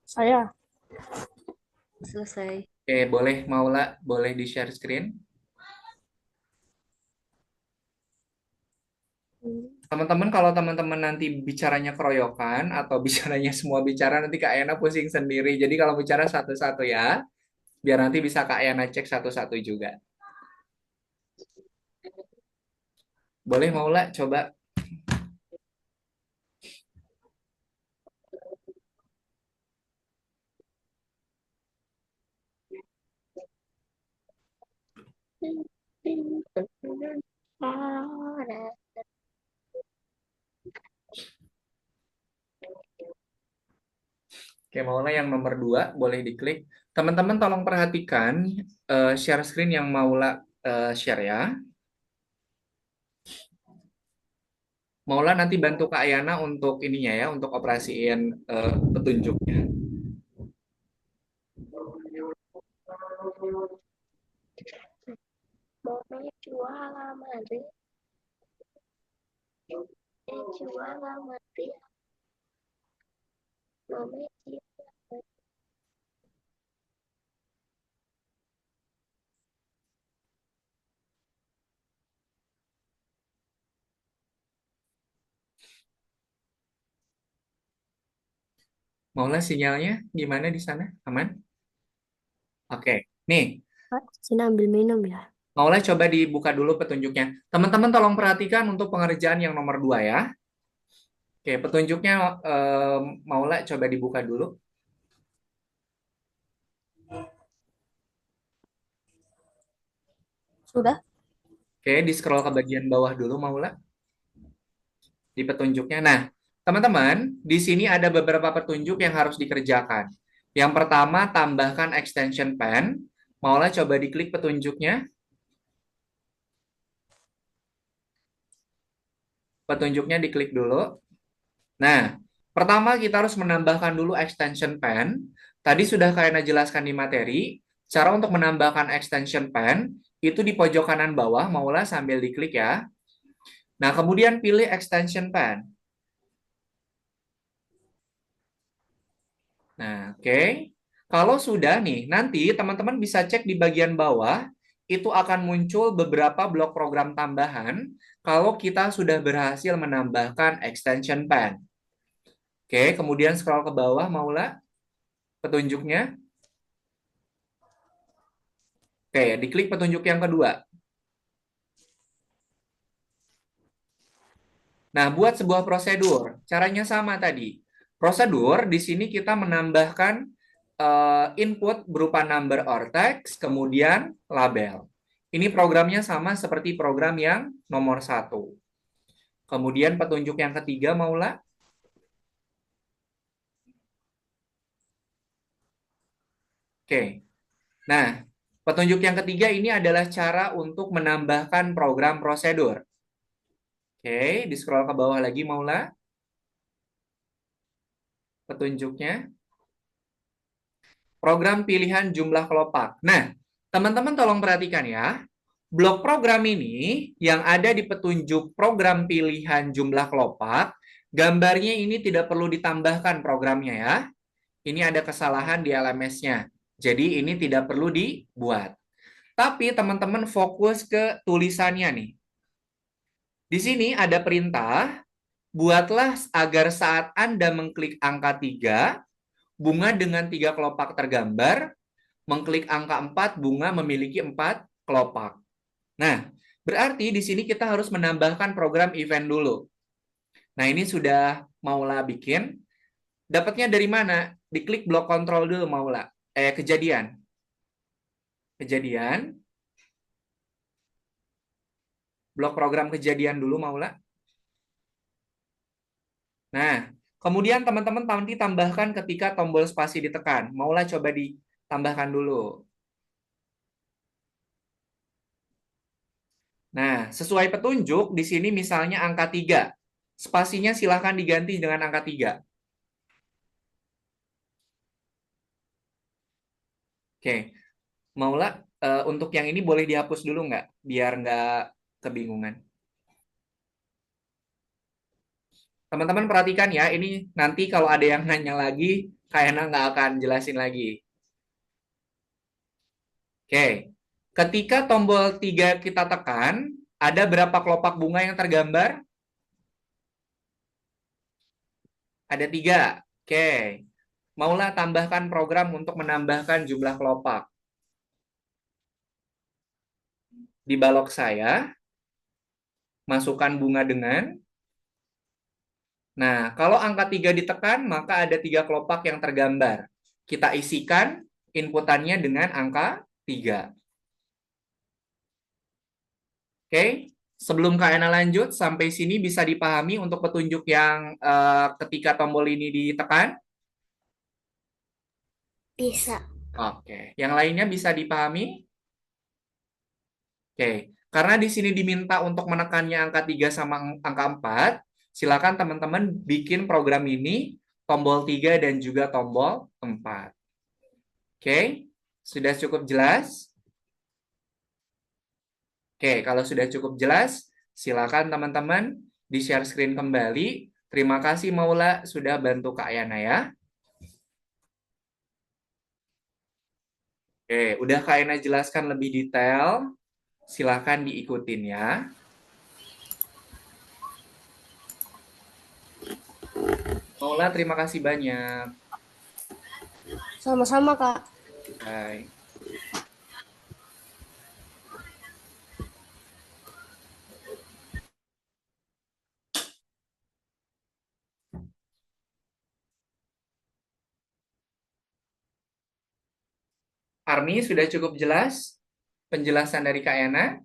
Saya. selesai. Oke, boleh Maula, boleh di share screen. Teman-teman, kalau teman-teman nanti bicaranya keroyokan atau bicaranya semua bicara, nanti Kak Yana pusing sendiri. Jadi kalau bicara satu-satu ya, biar nanti bisa Kak Yana cek satu-satu juga. Boleh Maula, coba. Oke, Maula yang nomor 2, boleh diklik. Teman-teman tolong perhatikan share screen yang Maula share ya. Maula nanti bantu Kak Yana untuk ininya ya, untuk operasiin petunjuknya. Maula sinyalnya gimana di sana? Aman? Oke, nih. Kak, sini ambil minum ya. Maula coba dibuka dulu petunjuknya. Teman-teman tolong perhatikan untuk pengerjaan yang nomor 2 ya. Oke, petunjuknya Maula coba dibuka dulu. Sudah? Oke, di scroll ke bagian bawah dulu Maula di petunjuknya. Nah, teman-teman, di sini ada beberapa petunjuk yang harus dikerjakan. Yang pertama, tambahkan extension pen. Maula coba diklik petunjuknya. Petunjuknya diklik dulu. Nah, pertama kita harus menambahkan dulu extension pen. Tadi sudah kalian jelaskan di materi, cara untuk menambahkan extension pen itu di pojok kanan bawah, Maula sambil diklik ya. Nah, kemudian pilih extension pen. Nah, oke. Kalau sudah nih, nanti teman-teman bisa cek di bagian bawah, itu akan muncul beberapa blok program tambahan kalau kita sudah berhasil menambahkan extension pen. Oke, kemudian scroll ke bawah, Maula, petunjuknya. Oke, diklik petunjuk yang kedua. Nah, buat sebuah prosedur, caranya sama tadi. Prosedur di sini kita menambahkan input berupa number or text, kemudian label. Ini programnya sama seperti program yang nomor 1. Kemudian petunjuk yang ketiga, Maula. Oke. Nah, petunjuk yang ketiga ini adalah cara untuk menambahkan program prosedur. Oke, di scroll ke bawah lagi, Maula. Petunjuknya. Program pilihan jumlah kelopak. Nah, teman-teman tolong perhatikan ya. Blok program ini yang ada di petunjuk program pilihan jumlah kelopak, gambarnya ini tidak perlu ditambahkan programnya ya. Ini ada kesalahan di LMS-nya. Jadi ini tidak perlu dibuat. Tapi teman-teman fokus ke tulisannya nih. Di sini ada perintah, buatlah agar saat Anda mengklik angka 3, bunga dengan 3 kelopak tergambar, mengklik angka 4, bunga memiliki 4 kelopak. Nah, berarti di sini kita harus menambahkan program event dulu. Nah, ini sudah Maula bikin. Dapatnya dari mana? Diklik blok kontrol dulu, Maula. Kejadian. Kejadian. Blok program kejadian dulu, Maula. Nah, kemudian teman-teman nanti tambahkan ketika tombol spasi ditekan. Maula coba ditambahkan dulu. Nah, sesuai petunjuk, di sini misalnya angka 3. Spasinya silahkan diganti dengan angka 3. Oke, Maula, untuk yang ini boleh dihapus dulu nggak? Biar nggak kebingungan. Teman-teman perhatikan ya, ini nanti kalau ada yang nanya lagi, kayaknya nggak akan jelasin lagi. Oke, ketika tombol 3 kita tekan, ada berapa kelopak bunga yang tergambar? Ada 3. Oke, Maula tambahkan program untuk menambahkan jumlah kelopak. Di balok saya, masukkan bunga dengan. Nah, kalau angka 3 ditekan, maka ada 3 kelopak yang tergambar. Kita isikan inputannya dengan angka 3. Oke, sebelum Kak Ena lanjut, sampai sini bisa dipahami untuk petunjuk yang ketika tombol ini ditekan? Bisa. Oke, yang lainnya bisa dipahami? Oke, karena di sini diminta untuk menekannya angka 3 sama angka 4, silakan teman-teman bikin program ini tombol 3 dan juga tombol 4. Oke, sudah cukup jelas? Oke, kalau sudah cukup jelas, silakan teman-teman di-share screen kembali. Terima kasih Maula sudah bantu Kak Yana ya. Oke, udah Kak Yana jelaskan lebih detail. Silakan diikutin ya. Maula, terima kasih banyak. Sama-sama, Kak. Bye. Army sudah cukup jelas penjelasan dari Kak Yana?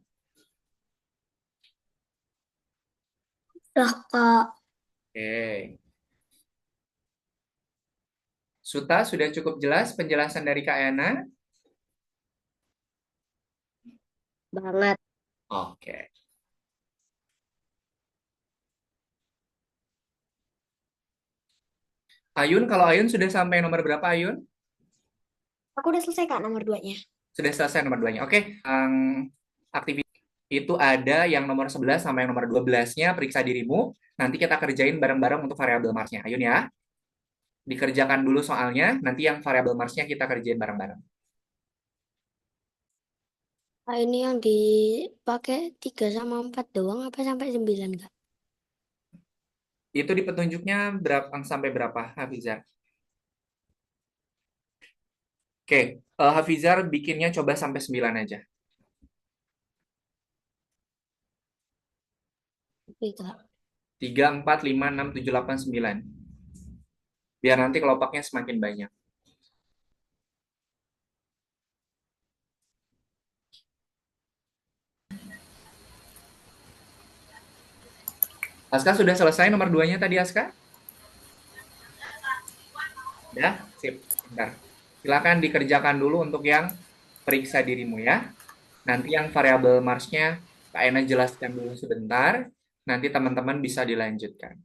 Udah, Kak. Oke. Suta sudah cukup jelas penjelasan dari Kak Yana? Banget. Oke. Ayun, kalau Ayun sudah sampai nomor berapa Ayun? Aku udah selesai, Kak, nomor 2-nya. Sudah selesai nomor 2-nya. Oke. Aktivitas itu ada yang nomor 11 sampai yang nomor 12-nya periksa dirimu. Nanti kita kerjain bareng-bareng untuk variabel Mars-nya. Ayun ya. Dikerjakan dulu soalnya, nanti yang variabel Mars-nya kita kerjain bareng-bareng. Nah, ini yang dipakai 3 sama 4 doang apa sampai 9, Kak? Itu di petunjuknya berapa sampai berapa, Hafizar? Oke, Hafizar bikinnya coba sampai 9 aja. Oke, Kak. 3, 4, 5, 6, 7, 8, 9. Biar nanti kelompoknya semakin banyak. Aska sudah selesai nomor 2-nya tadi, Aska? Ya, sip. Bentar. Silakan dikerjakan dulu untuk yang periksa dirimu ya. Nanti yang variabel Mars-nya Kak Ena jelaskan dulu sebentar. Nanti teman-teman bisa dilanjutkan.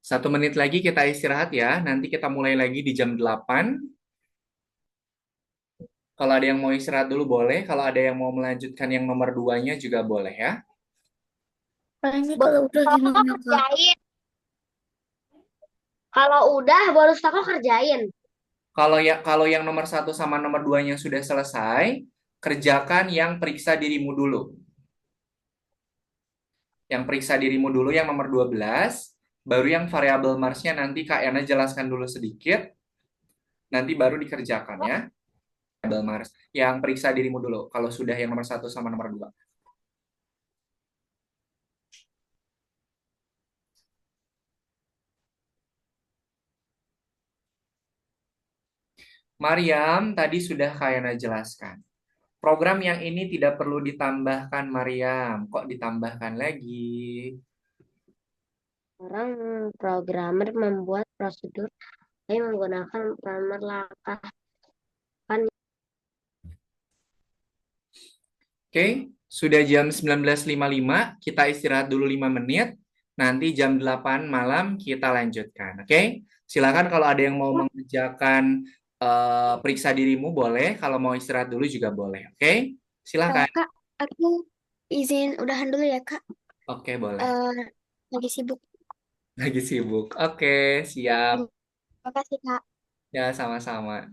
Satu menit lagi kita istirahat ya. Nanti kita mulai lagi di jam 8. Kalau ada yang mau istirahat dulu boleh. Kalau ada yang mau melanjutkan yang nomor 2-nya juga boleh ya. Ini kalau udah Kakak gimana, Kak? kerjain. Kalau udah, bonus kakak kerjain. Kalau yang nomor 1 sama nomor 2-nya sudah selesai, kerjakan yang periksa dirimu dulu. Yang periksa dirimu dulu yang nomor 12, baru yang variabel Mars-nya nanti Kak Yana jelaskan dulu sedikit, nanti baru dikerjakan ya. Variabel Mars. Yang periksa dirimu dulu kalau sudah yang nomor 1 sama nomor 2. Mariam tadi sudah Kak Yana jelaskan. Program yang ini tidak perlu ditambahkan Mariam, kok ditambahkan lagi? Orang programmer membuat prosedur yang menggunakan primer langkah. Oke, sudah jam 19.55, kita istirahat dulu 5 menit. Nanti jam 8 malam kita lanjutkan. Oke, silakan kalau ada yang mau mengerjakan periksa dirimu boleh, kalau mau istirahat dulu juga boleh. Oke, silakan. Kak, aku izin udahan dulu ya, Kak. Oke, boleh. Eh, lagi sibuk. Lagi sibuk. Oke, siap. Terima kasih, Kak. Ya, sama-sama.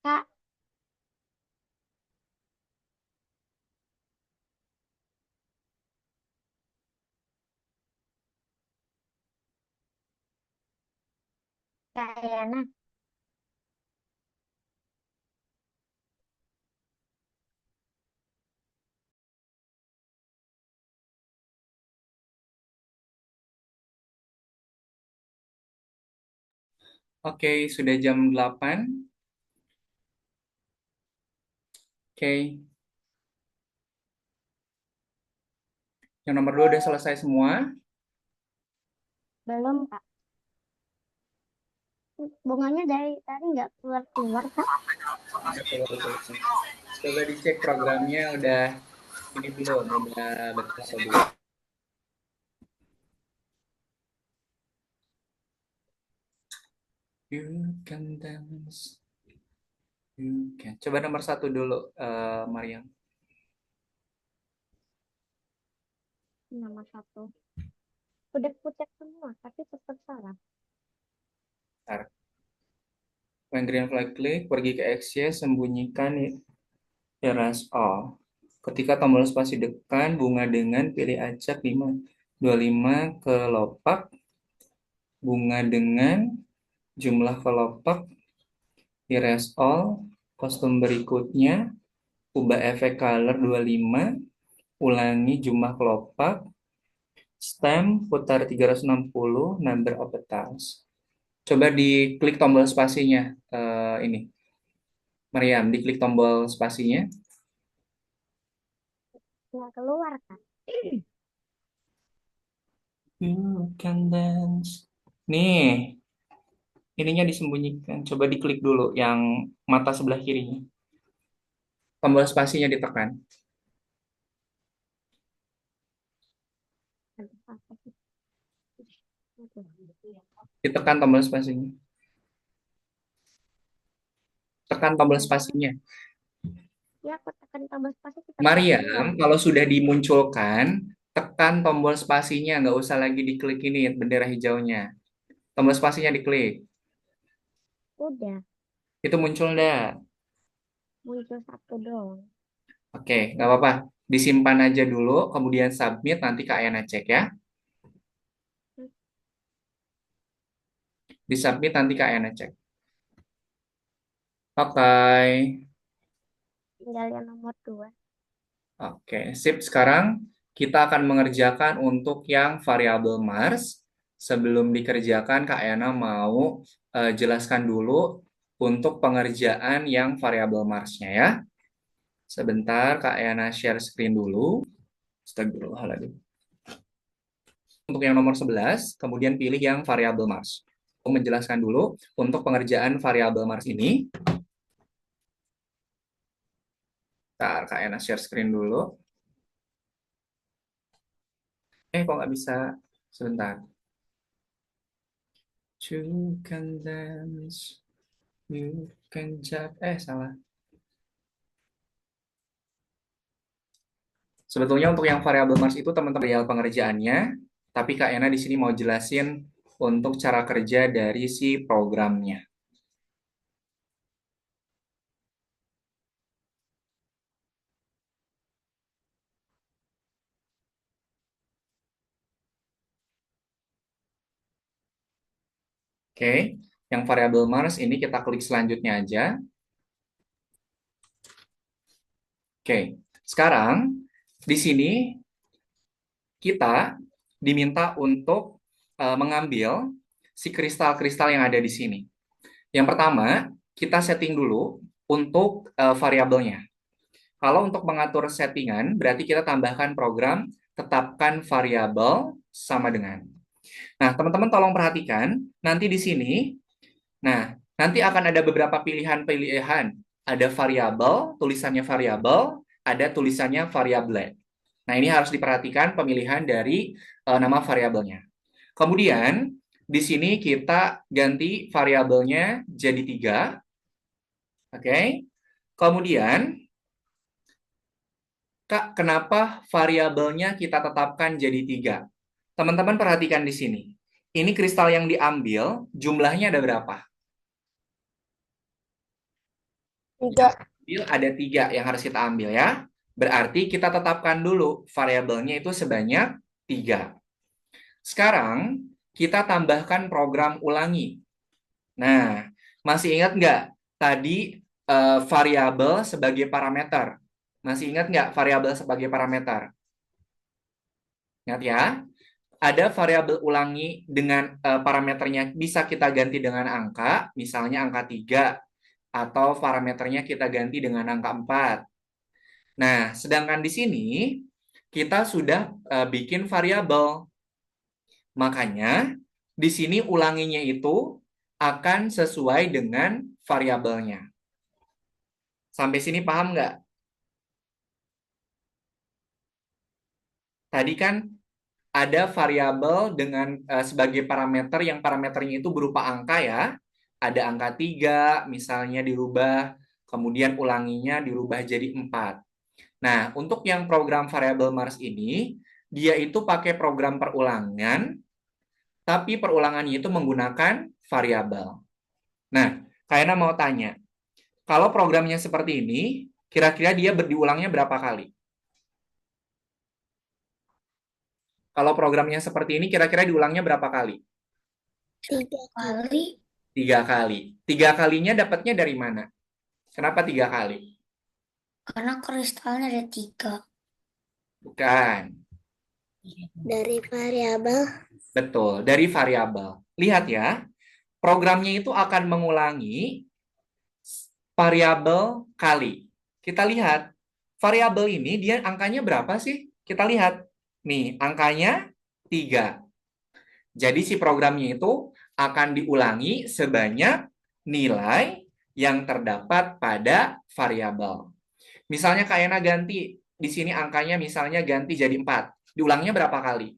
Kak. Kak Yana. Oke, sudah jam 8. Oke, yang nomor 2 udah selesai semua. Belum, Kak. Bunganya dari tadi nggak keluar-keluar, Kak. Coba dicek programnya udah ini belum, udah betul atau belum. You can dance. You can. Coba nomor 1 dulu, Mariam. Nomor 1. Udah pucat semua, tapi tetap salah. Bentar. When green flag klik, pergi ke XY, sembunyikan erase all. Ketika tombol spasi dekan, bunga dengan pilih acak 525 kelopak, bunga dengan jumlah kelopak, erase all, kostum berikutnya, ubah efek color 25, ulangi jumlah kelopak, stem putar 360, number of petals. Coba diklik tombol spasinya, ini. Mariam, diklik tombol spasinya. Nggak keluar, Kak. You can dance. Nih, ininya disembunyikan. Coba diklik dulu yang mata sebelah kirinya. Tombol spasinya ditekan. Aduh, apa sih? Ditekan tombol spasinya. Tekan tombol Nggak ada. spasinya. Ya, aku tekan tombol spasi tetap nggak keluar. Mariam, kalau sudah dimunculkan, tekan tombol spasinya. Nggak usah lagi diklik ini, bendera hijaunya. Tombol spasinya diklik. Udah, Itu muncul enggak? muncul 1 doang. Oke, nggak apa-apa. Disimpan aja dulu, kemudian submit, nanti Kak Ayana cek ya. Disubmit, nanti Kak Ayana cek. Oke. Tinggal yang nomor 2. Oke, sip. Sekarang kita akan mengerjakan untuk yang variabel Mars. Sebelum dikerjakan, Kak Ayana mau jelaskan dulu untuk pengerjaan yang variabel Mars-nya ya. Sebentar, Kak Ayana share screen dulu. Astagfirullahaladzim. Untuk yang nomor 11, kemudian pilih yang variabel Mars. Aku menjelaskan dulu untuk pengerjaan variabel Mars ini. Bentar, Kak Ayana share screen dulu. Kok nggak bisa? Sebentar. You can dance, you can jump. Salah. Sebetulnya untuk yang variabel Mars itu teman-teman real pengerjaannya, tapi Kak Ena di sini mau jelasin untuk cara kerja dari si programnya. Oke, yang variabel Mars ini kita klik selanjutnya aja. Oke, sekarang di sini kita diminta untuk mengambil si kristal-kristal yang ada di sini. Yang pertama, kita setting dulu untuk variabelnya. Kalau untuk mengatur settingan, berarti kita tambahkan program tetapkan variabel sama dengan. Nah, teman-teman tolong perhatikan, nanti di sini, nah, nanti akan ada beberapa pilihan-pilihan. Ada variabel, tulisannya variabel, ada tulisannya variable. Nah, ini harus diperhatikan pemilihan dari nama variabelnya. Kemudian, di sini kita ganti variabelnya jadi 3. Oke. Kemudian, Kak, kenapa variabelnya kita tetapkan jadi 3? Teman-teman perhatikan di sini. Ini kristal yang diambil, jumlahnya ada berapa? Tiga. Ada 3 yang harus kita ambil ya. Berarti kita tetapkan dulu variabelnya itu sebanyak 3. Sekarang kita tambahkan program ulangi. Nah, masih ingat nggak tadi variabel sebagai parameter? Masih ingat nggak variabel sebagai parameter? Ingat ya, ada variabel ulangi dengan parameternya bisa kita ganti dengan angka, misalnya angka 3, atau parameternya kita ganti dengan angka 4. Nah, sedangkan di sini kita sudah bikin variabel. Makanya di sini ulanginya itu akan sesuai dengan variabelnya. Sampai sini paham nggak? Tadi kan ada variabel dengan sebagai parameter yang parameternya itu berupa angka ya. Ada angka 3 misalnya dirubah, kemudian ulanginya dirubah jadi 4. Nah, untuk yang program variabel Mars ini, dia itu pakai program perulangan, tapi perulangannya itu menggunakan variabel. Nah, Kayana mau tanya, kalau programnya seperti ini, kira-kira dia diulangnya berapa kali? Kalau programnya seperti ini, kira-kira diulangnya berapa kali? 3 kali. 3 kali. 3 kalinya dapatnya dari mana? Kenapa 3 kali? Karena kristalnya ada 3. Bukan. Dari variabel. Betul, dari variabel. Lihat ya, programnya itu akan mengulangi variabel kali. Kita lihat, variabel ini dia angkanya berapa sih? Kita lihat. Nih, angkanya 3. Jadi si programnya itu akan diulangi sebanyak nilai yang terdapat pada variabel. Misalnya Kak Ena ganti, di sini angkanya misalnya ganti jadi 4. Diulangnya berapa kali?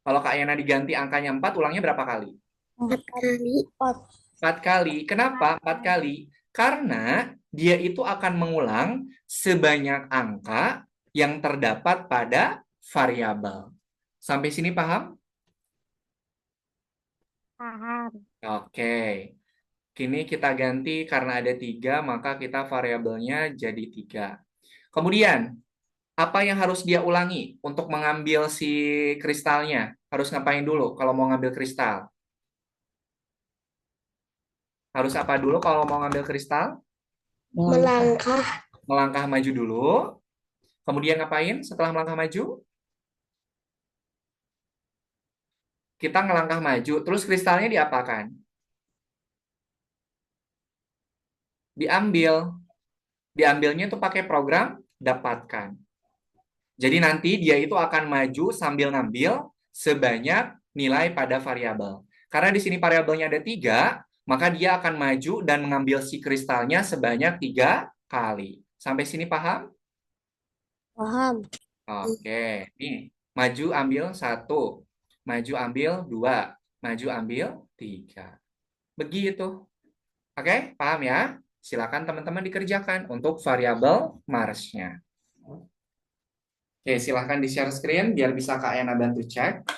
Kalau Kak Ena diganti angkanya 4, ulangnya berapa kali? 4 kali. 4 kali. Kenapa 4 kali? Karena dia itu akan mengulang sebanyak angka yang terdapat pada variabel. Sampai sini paham? Paham. Oke. Kini kita ganti karena ada 3, maka kita variabelnya jadi 3. Kemudian, apa yang harus dia ulangi untuk mengambil si kristalnya? Harus ngapain dulu kalau mau ngambil kristal? Harus apa dulu kalau mau ngambil kristal? Melangkah. Melangkah maju dulu. Kemudian ngapain setelah melangkah maju? Kita ngelangkah maju, terus kristalnya diapakan? Diambil. Diambilnya itu pakai program dapatkan. Jadi nanti dia itu akan maju sambil ngambil sebanyak nilai pada variabel. Karena di sini variabelnya ada 3, maka dia akan maju dan mengambil si kristalnya sebanyak 3 kali. Sampai sini paham? Paham. Oke, nih maju ambil 1, maju ambil 2, maju ambil 3. Begitu. Oke, paham ya? Silakan teman-teman dikerjakan untuk variabel Mars-nya. Oke, silahkan di-share screen biar bisa Kak Ena bantu cek.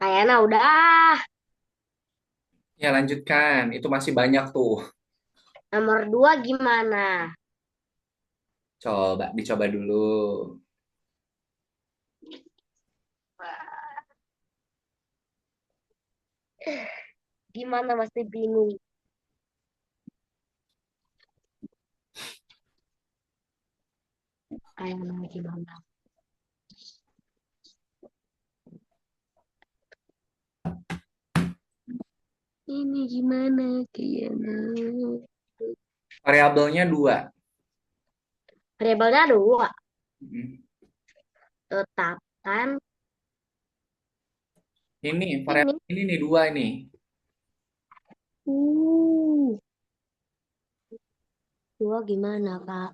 Kayaknya udah. Ya, lanjutkan. Itu masih banyak tuh. Nomor 2 gimana? Coba, dicoba dulu. Gimana masih bingung? Kayaknya gimana? Ini gimana kayaknya? Variabelnya 2. Variabelnya 2. Mm. Tetapkan Ini, ini. variabel ini nih 2 ini. Hmm, dua gimana, Kak?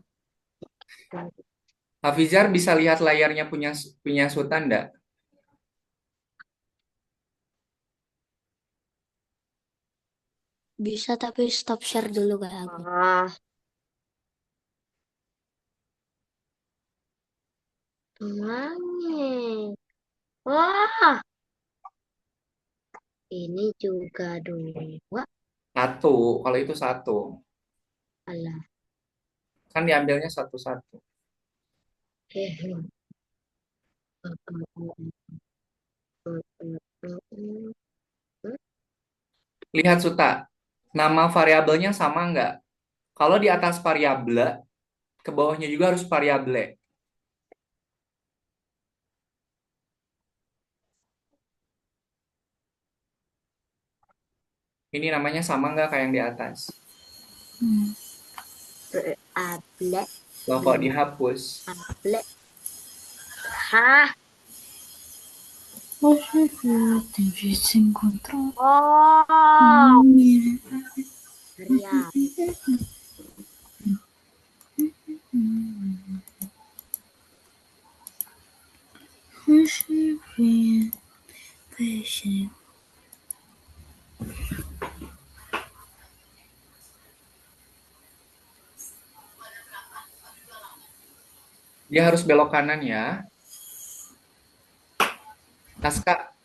Hafizar bisa lihat layarnya punya punya Sultan enggak? Bisa tapi stop share dulu Kak aku. Makanya. Wah, ini juga dua. Satu, kalau itu satu. Alah. Kan diambilnya satu-satu. Lihat Suta, nama variabelnya sama nggak? Kalau di atas variabel, ke bawahnya juga harus variabel. Ini namanya sama nggak kayak yang di atas? Able, Loh, kok dihapus? able. Hah? Difícil encontrar. Oh, Ria. Dia harus belok kanan ya. Aska,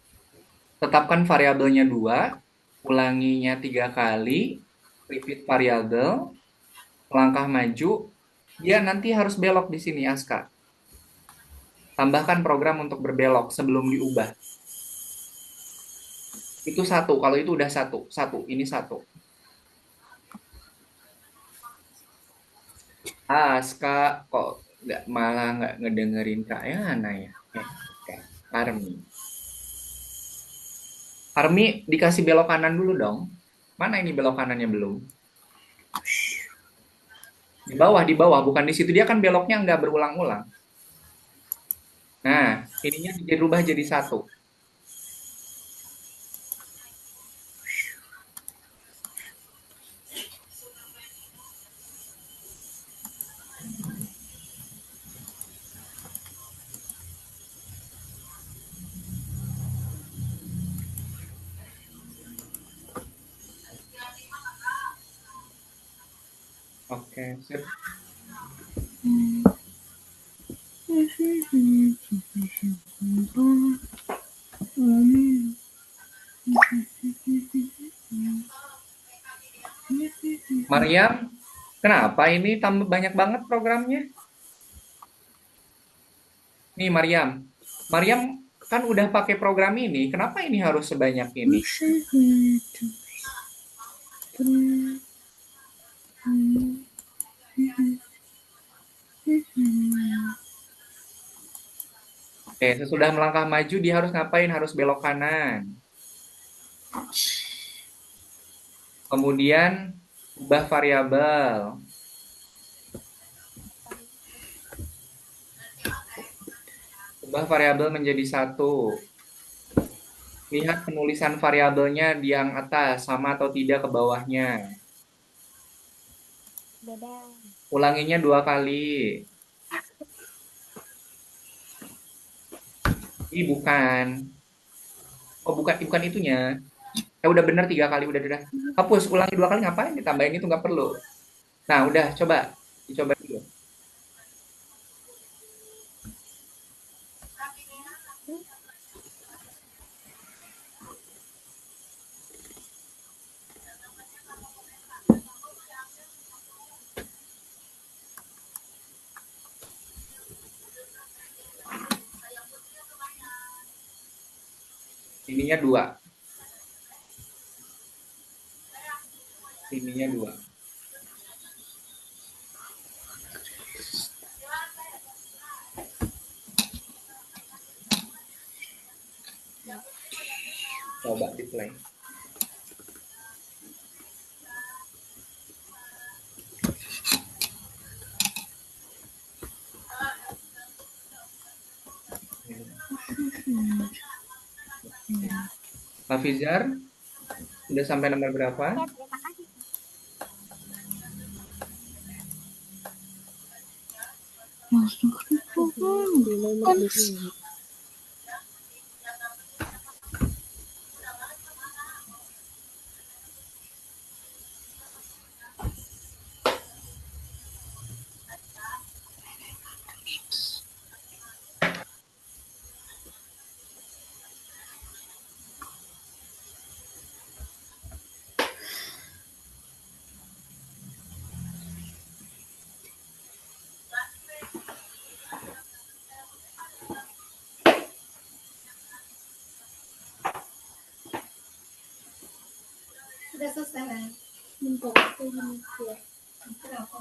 tetapkan variabelnya 2, ulanginya 3 kali, repeat variabel, langkah maju, dia nanti harus belok di sini, Aska. Tambahkan program untuk berbelok sebelum diubah. Itu satu, kalau itu udah satu. Satu, ini satu. Aska kok malah nggak ngedengerin Kak Yana ya? Kak Armi. Armi dikasih belok kanan dulu dong. Mana ini belok kanannya belum? Di bawah, bukan di situ. Dia kan beloknya nggak berulang-ulang. Nah, ininya dirubah jadi satu. Oke, sip. Mariam, kenapa ini tambah banyak banget programnya? Nih Mariam, Mariam kan udah pakai program ini, kenapa ini harus sebanyak ini? Oke, sesudah melangkah maju dia harus ngapain? Harus belok kanan. Kemudian ubah variabel. Ubah variabel menjadi satu. Lihat penulisan variabelnya di yang atas, sama atau tidak ke bawahnya. Beda. Ulanginya 2 kali. Ih, bukan. Oh, bukan itunya. Udah bener 3 kali, udah. Hapus, ulangi 2 kali ngapain? Ditambahin itu nggak perlu. Nah, udah, coba. Dicoba dulu. Ininya 2. Ininya 2. Coba di play. Hafizar, udah sampai nomor berapa? Di nomor 5. Sudah selesai kan? Kenapa?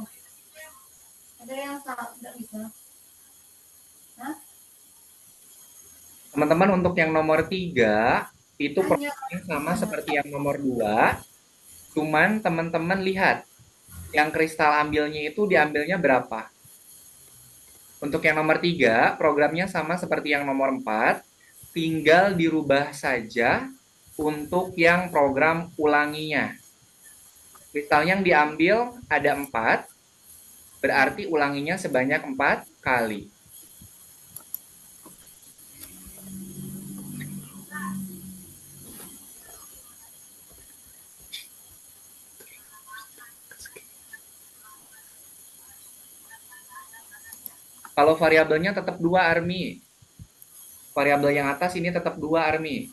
Ada yang salah, tidak bisa. Hah? Teman-teman, untuk yang nomor 3 itu Hanya programnya sama seperti yang nomor 2, cuman teman-teman lihat yang kristal ambilnya itu diambilnya berapa. Untuk yang nomor 3 programnya sama seperti yang nomor 4, tinggal dirubah saja untuk yang program ulanginya. Kristal yang diambil ada 4, berarti ulanginya sebanyak 4 kali. Kalau variabelnya tetap 2, Army. Variabel yang atas ini tetap 2, Army.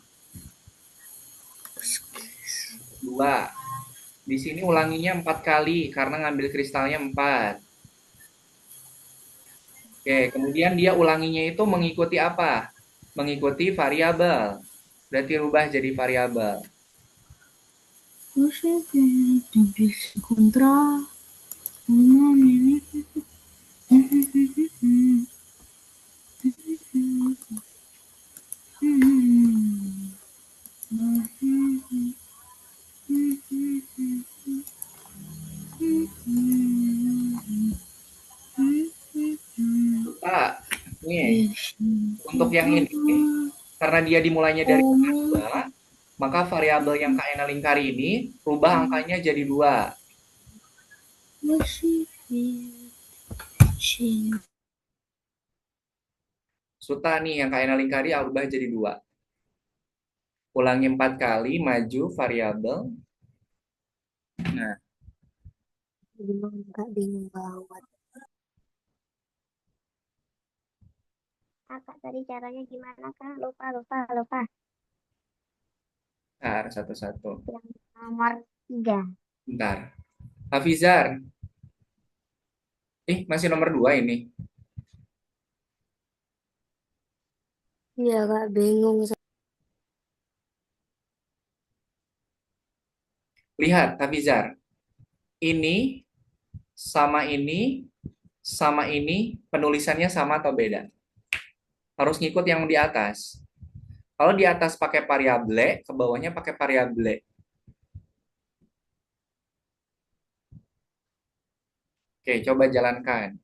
2. Di sini ulanginya 4 kali karena ngambil kristalnya 4. Oke, kemudian dia ulanginya itu mengikuti apa? Mengikuti variabel. Berarti rubah jadi variabel. Você deve se encontrar uma menina. Pak, nih, untuk yang ini, karena dia dimulainya dari 2, maka variabel yang Kak Ena lingkari ini, rubah angkanya jadi 2. Suta nih, yang Kak Ena lingkari, rubah jadi 2. Ulangi 4 kali, maju variabel. Nah, Enggak bingung banget. Kakak tadi caranya gimana kak? Lupa. bentar, satu-satu. Yang nomor 3. Bentar. Hafizar. Masih nomor 2 ini. Iya kak bingung. Lihat, Hafizar. Ini sama ini sama ini penulisannya sama atau beda? Harus ngikut yang di atas. Kalau di atas pakai variable, ke bawahnya pakai variable. Oke, coba jalankan.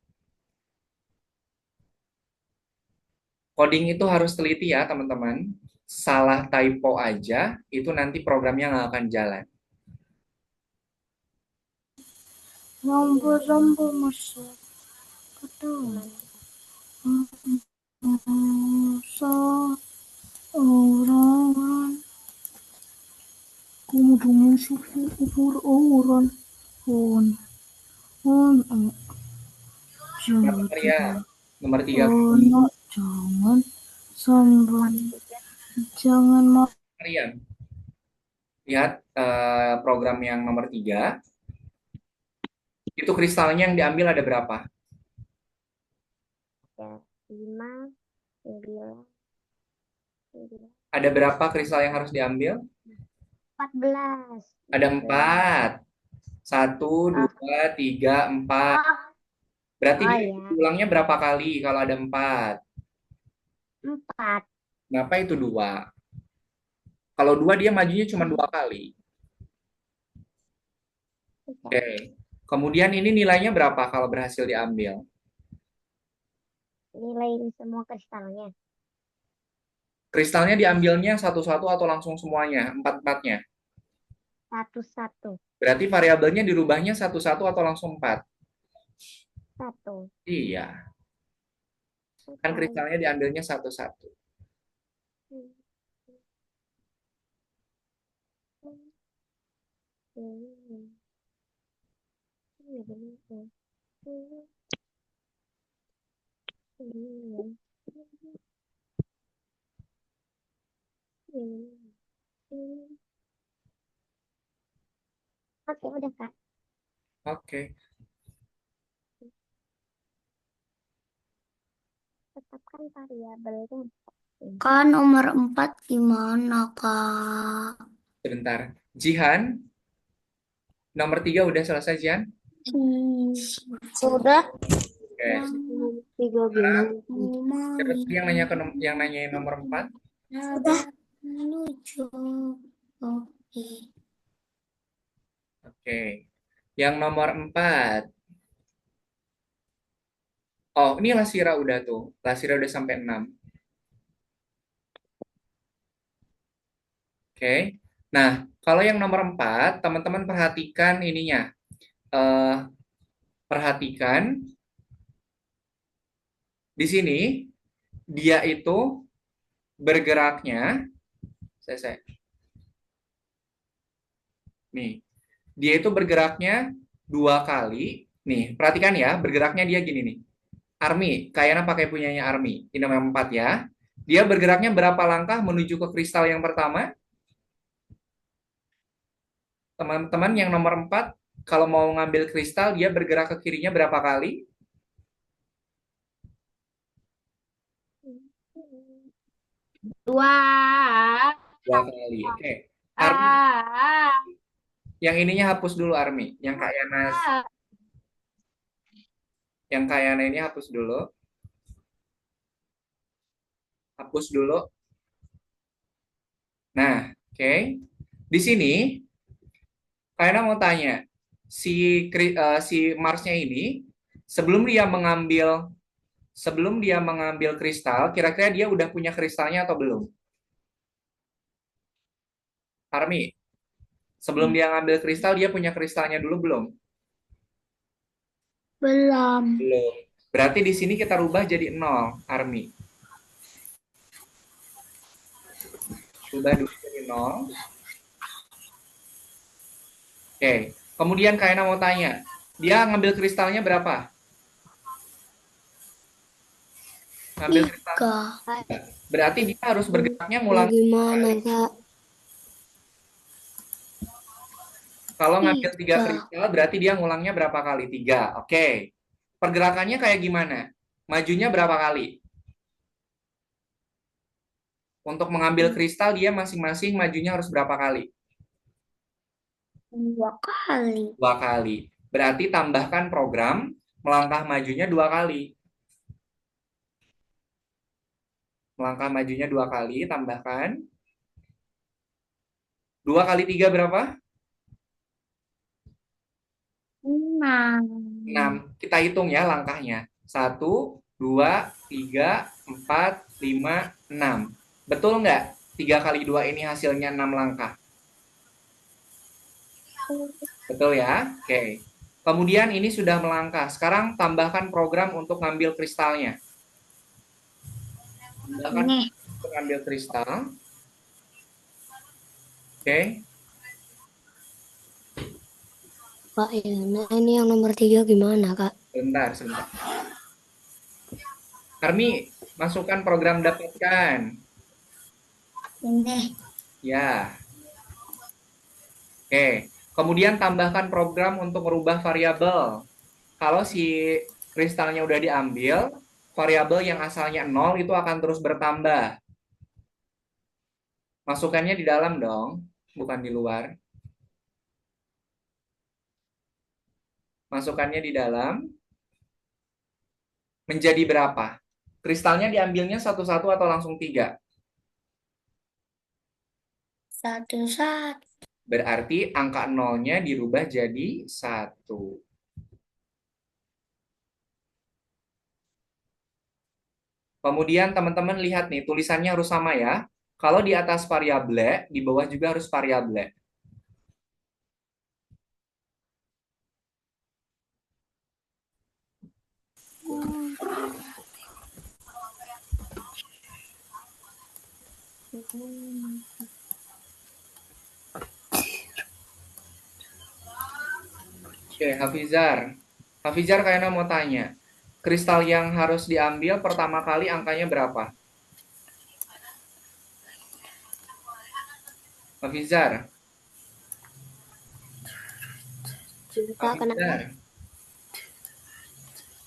Coding itu harus teliti ya, teman-teman. Salah typo aja, itu nanti programnya nggak akan jalan. Rambu-rambu masa kata masa orang kemudian suku ubur orang pun Nomor ya, nomor 3. jangan sampai jangan Mariam, lihat program yang nomor 3. Itu kristalnya yang diambil ada berapa? Ya, 5, 9, Ada berapa kristal yang harus diambil? 14. Ada 4. 1, 2, 3, 4. Oh, Berarti oh dia ya, ulangnya berapa kali kalau ada 4? 4. Kenapa itu 2? Kalau 2 dia majunya cuma 2 kali. Oke. Kemudian ini nilainya berapa kalau berhasil diambil? Nilai semua kristalnya. Kristalnya diambilnya satu-satu atau langsung semuanya? 4-4-nya? 1. Berarti variabelnya dirubahnya satu-satu atau langsung 4? 1. Iya. Kan kristalnya diambilnya satu-satu. Oke, udah Kak. Oke. Tetapkan variabelnya. Kan nomor 4 gimana, Kak? Sebentar. Jihan, nomor 3 udah selesai, Jihan? Sudah. Oke. Tiga Sekarang, gimana? siapa tadi yang nanya yang nanyain nomor 4? Sudah menuju. Oke. Oke. Yang nomor 4. Oh, ini Lasira udah tuh. Lasira udah sampai 6. Oke. Nah, kalau yang nomor 4, teman-teman perhatikan ininya. Eh, perhatikan di sini dia itu bergeraknya, saya nih, dia itu bergeraknya 2 kali. Nih, perhatikan ya, bergeraknya dia gini nih. Army, kayaknya pakai punyanya Army. Ini nomor 4 ya. Dia bergeraknya berapa langkah menuju ke kristal yang pertama? Teman-teman yang nomor 4, kalau mau ngambil kristal, dia bergerak ke kirinya berapa kali? 2. 2 kali. Oke. Army, yang ininya hapus dulu Army. Yang Kayana ini hapus dulu. Hapus dulu. Nah, oke. Di sini Kayana mau tanya, si Marsnya ini sebelum dia mengambil kristal, kira-kira dia udah punya kristalnya atau belum? Army, sebelum dia ngambil kristal, dia punya kristalnya dulu belum? Belum. Belum. Berarti di sini kita rubah jadi 0, Army. Rubah dulu jadi 0. Oke. Kemudian Kayana mau tanya, dia ngambil kristalnya berapa? Ngambil kristal. 3. Berarti dia harus bergeraknya ngulang. Gimana, Kak? Kalau ngambil 3 3. kristal, berarti dia ngulangnya berapa kali? 3. Oke. Pergerakannya kayak gimana? Majunya berapa kali? Untuk mengambil kristal, dia masing-masing majunya harus berapa kali? 2 kali. 2 kali. Berarti tambahkan program, melangkah majunya 2 kali. Melangkah majunya 2 kali, tambahkan. 2 kali 3 berapa? 6. Kita hitung ya langkahnya. 1, 2, 3, 4, 5, 6. Betul nggak? 3 kali 2 ini hasilnya 6 langkah. Betul ya? Oke. Kemudian ini sudah melangkah. Sekarang tambahkan program untuk ngambil kristalnya. Tambahkan untuk ngambil kristal. Oke. Kak, ya. Nah, ini yang nomor 3 gimana, Kak? Sebentar. Armi, masukkan program dapatkan. Ini. Ya. Oke. Kemudian tambahkan program untuk merubah variabel. Kalau si kristalnya udah diambil, variabel yang asalnya 0 itu akan terus bertambah. Masukannya di dalam dong, bukan di luar. Masukannya di dalam. Menjadi berapa? Kristalnya diambilnya satu-satu atau langsung 3? 1-1. Berarti angka 0-nya dirubah jadi 1. Kemudian teman-teman lihat nih, tulisannya harus sama ya. Kalau di atas variable, di bawah juga harus variable. Oke, Hafizar. Hafizar kayaknya mau tanya. Kristal yang harus diambil pertama kali angkanya berapa? Hafizar. Kak, kenapa? Hafizar.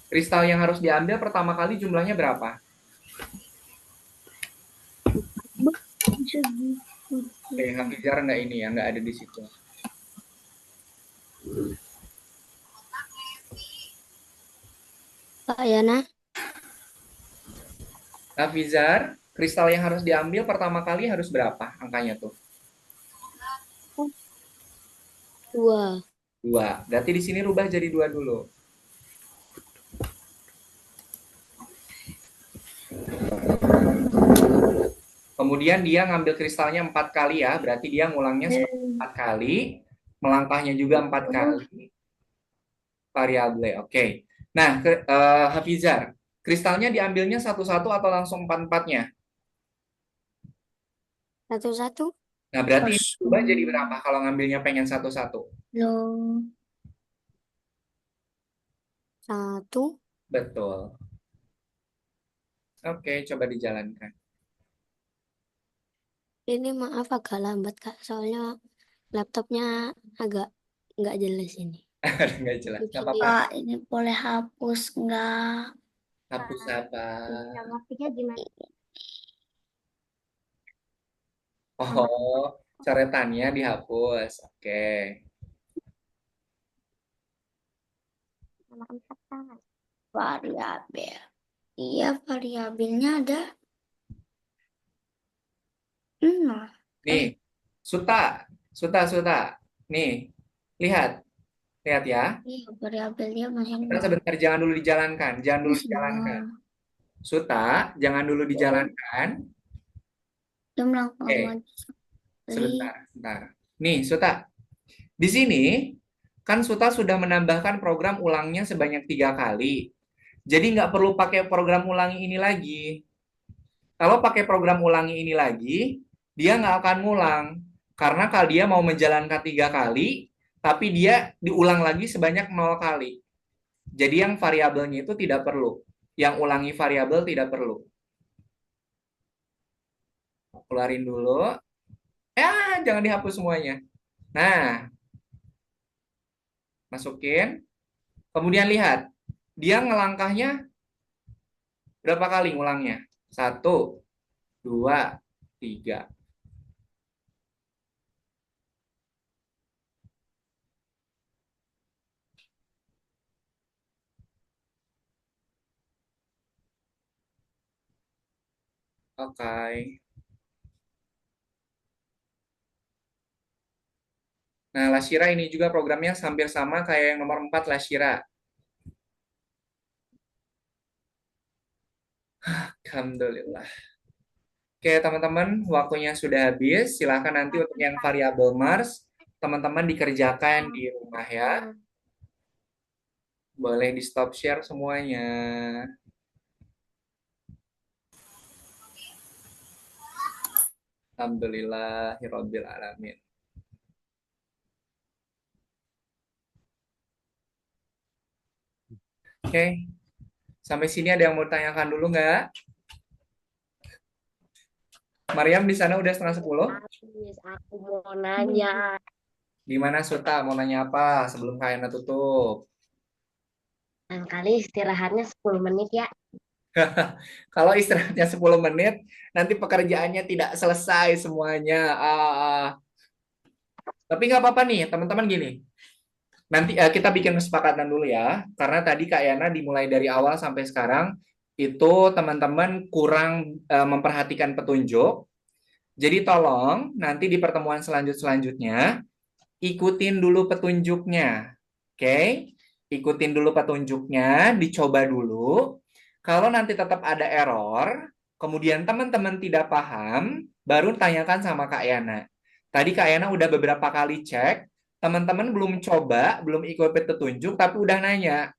Kristal yang harus diambil pertama kali jumlahnya berapa? Oke, Hafizar nggak ini ya, nggak ada di situ. Kak Yana, Hafizar, kristal yang harus diambil pertama kali harus berapa angkanya tuh? 2. 2. Berarti di sini rubah jadi 2 dulu. Kemudian dia ngambil kristalnya 4 kali ya, berarti dia ngulangnya 4 kali, melangkahnya juga 4 kali, variabel. Oke. Nah, Hafizar, kristalnya diambilnya satu-satu atau langsung 4-4-nya? 1-1. Nah, berarti ini rubah jadi berapa kalau ngambilnya pengen satu-satu? Loh. 1. Betul. Oke, coba dijalankan. Ini maaf agak lambat Kak, soalnya laptopnya agak nggak jelas ini. Nggak jelas. Nggak Jadi, apa-apa. Ini boleh hapus nggak? Hapus apa? Grafiknya gimana? Oh, coretannya dihapus. Oke. Nama 4 kan? Variabel. Iya, variabelnya ada 0. Nih, Suta. Suta, Suta. Nih, lihat. Lihat ya. Iya, variabelnya masih Kita 0. sebentar, jangan dulu dijalankan. Jangan dulu dijalankan. Suta, jangan dulu dijalankan. Dia melangkah Oke, maju sebentar, sebentar. Nih, Suta. Di sini, kan Suta sudah menambahkan program ulangnya sebanyak 3 kali. Jadi nggak perlu pakai program ulangi ini lagi. Kalau pakai program ulangi ini lagi, dia nggak akan ngulang. Karena kalau dia mau menjalankan 3 kali, tapi dia diulang lagi sebanyak 0 kali. Jadi yang variabelnya itu tidak perlu. Yang ulangi variabel tidak perlu. Keluarin dulu. Ya, jangan dihapus semuanya. Nah, masukin. Kemudian lihat. Dia ngelangkahnya berapa kali ngulangnya? 1, 2, 3. Oke. Nah, Lashira ini juga programnya hampir sama kayak yang nomor 4 Lashira. Alhamdulillah. Oke, teman-teman, waktunya sudah habis. Silakan nanti untuk yang variabel Mars, teman-teman dikerjakan di rumah ya. Boleh di stop share semuanya. Alhamdulillahirabbil alamin. Oke, sampai sini ada yang mau tanyakan dulu nggak? Mariam di sana udah setengah 10? Aku mau nanya. Gimana Suta? Mau nanya apa sebelum kalian tutup? Kali istirahatnya 10 menit ya. Kalau istirahatnya 10 menit, nanti pekerjaannya tidak selesai semuanya. Tapi nggak apa-apa nih, teman-teman gini. Nanti kita bikin kesepakatan dulu ya, karena tadi Kak Yana dimulai dari awal sampai sekarang, itu teman-teman kurang memperhatikan petunjuk. Jadi tolong nanti di pertemuan selanjutnya, ikutin dulu petunjuknya. Oke? Ikutin dulu petunjuknya, dicoba dulu. Kalau nanti tetap ada error, kemudian teman-teman tidak paham, baru tanyakan sama Kak Yana. Tadi Kak Yana udah beberapa kali cek, teman-teman belum coba, belum ikut petunjuk, tapi udah nanya.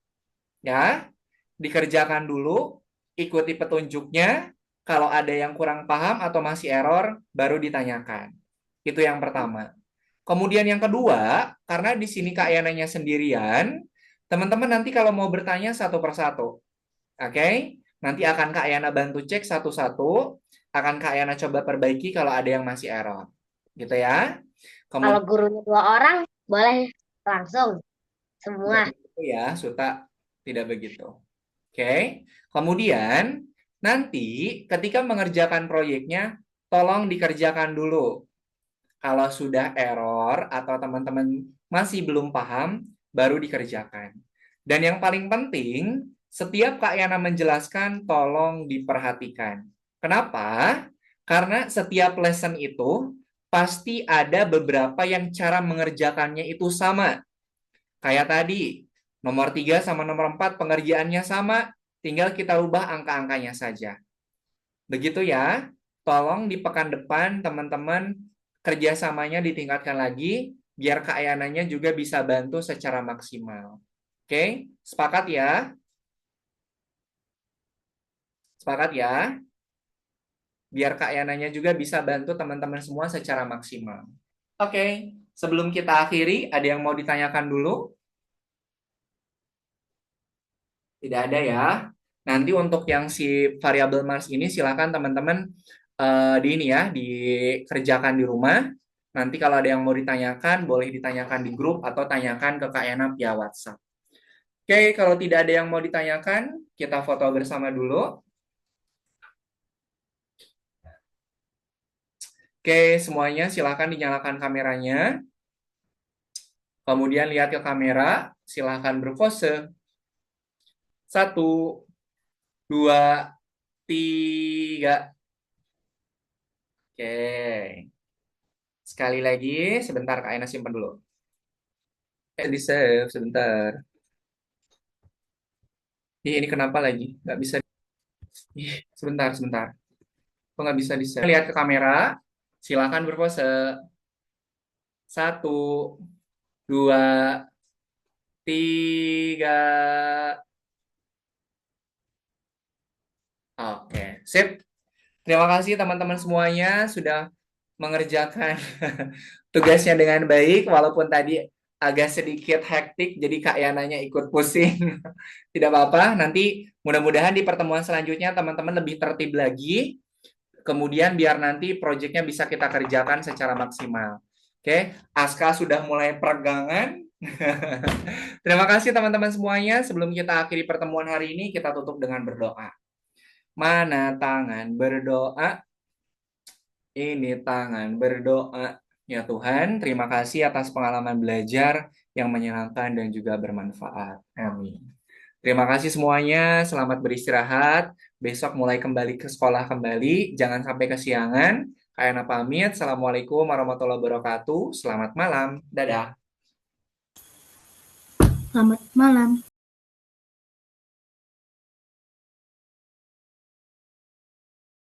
Ya, dikerjakan dulu, ikuti petunjuknya, Kalau ada yang kurang paham atau masih error, baru ditanyakan. Itu yang pertama. Kemudian yang kedua, karena di sini Kak Yananya sendirian, teman-teman nanti kalau mau bertanya satu persatu, oke? Nanti akan Kak Yana bantu cek satu-satu, akan Kak Yana coba perbaiki kalau ada yang masih error. Gitu ya. Kalau Kemudian gurunya 2 orang, boleh langsung tidak semua. begitu ya, Suta, tidak begitu. Oke. Kemudian nanti ketika mengerjakan proyeknya, tolong dikerjakan dulu. Kalau sudah error atau teman-teman masih belum paham, baru dikerjakan. Dan yang paling penting, setiap Kak Yana menjelaskan, tolong diperhatikan. Kenapa? Karena setiap lesson itu pasti ada beberapa yang cara mengerjakannya itu sama. Kayak tadi, nomor 3 sama nomor 4 pengerjaannya sama, tinggal kita ubah angka-angkanya saja. Begitu ya. Tolong di pekan depan teman-teman kerjasamanya ditingkatkan lagi, biar Kak Ayananya juga bisa bantu secara maksimal. Oke, sepakat ya? Sepakat ya? Biar Kak Ayananya juga bisa bantu teman-teman semua secara maksimal. Oke, sebelum kita akhiri, ada yang mau ditanyakan dulu? Tidak ada ya. Nanti untuk yang si variabel Mars ini silakan teman-teman di ini ya, dikerjakan di rumah. Nanti kalau ada yang mau ditanyakan, boleh ditanyakan di grup atau tanyakan ke Kak Yana via WhatsApp. Oke, kalau tidak ada yang mau ditanyakan, kita foto bersama dulu. Oke, semuanya silakan dinyalakan kameranya. Kemudian lihat ke kamera, silakan berpose. 1, 2, 3. Oke. Sekali lagi, sebentar Kak Aina simpan dulu. Di save sebentar. Ini kenapa lagi? Nggak bisa. Sebentar, sebentar. Kok nggak bisa di save? Lihat ke kamera. Silakan berpose. 1, 2, 3. Oke, sip. Terima kasih teman-teman semuanya sudah mengerjakan tugasnya dengan baik, walaupun tadi agak sedikit hektik, jadi Kak Yananya ikut pusing. Tidak apa-apa, nanti mudah-mudahan di pertemuan selanjutnya teman-teman lebih tertib lagi, kemudian biar nanti proyeknya bisa kita kerjakan secara maksimal. Oke, Aska sudah mulai peregangan. Terima kasih teman-teman semuanya. Sebelum kita akhiri pertemuan hari ini, kita tutup dengan berdoa. Mana tangan berdoa? Ini tangan berdoa. Ya Tuhan, terima kasih atas pengalaman belajar yang menyenangkan dan juga bermanfaat. Amin. Terima kasih semuanya. Selamat beristirahat. Besok mulai kembali ke sekolah kembali. Jangan sampai kesiangan. Kayana pamit. Assalamualaikum warahmatullahi wabarakatuh. Selamat malam. Dadah. Selamat malam.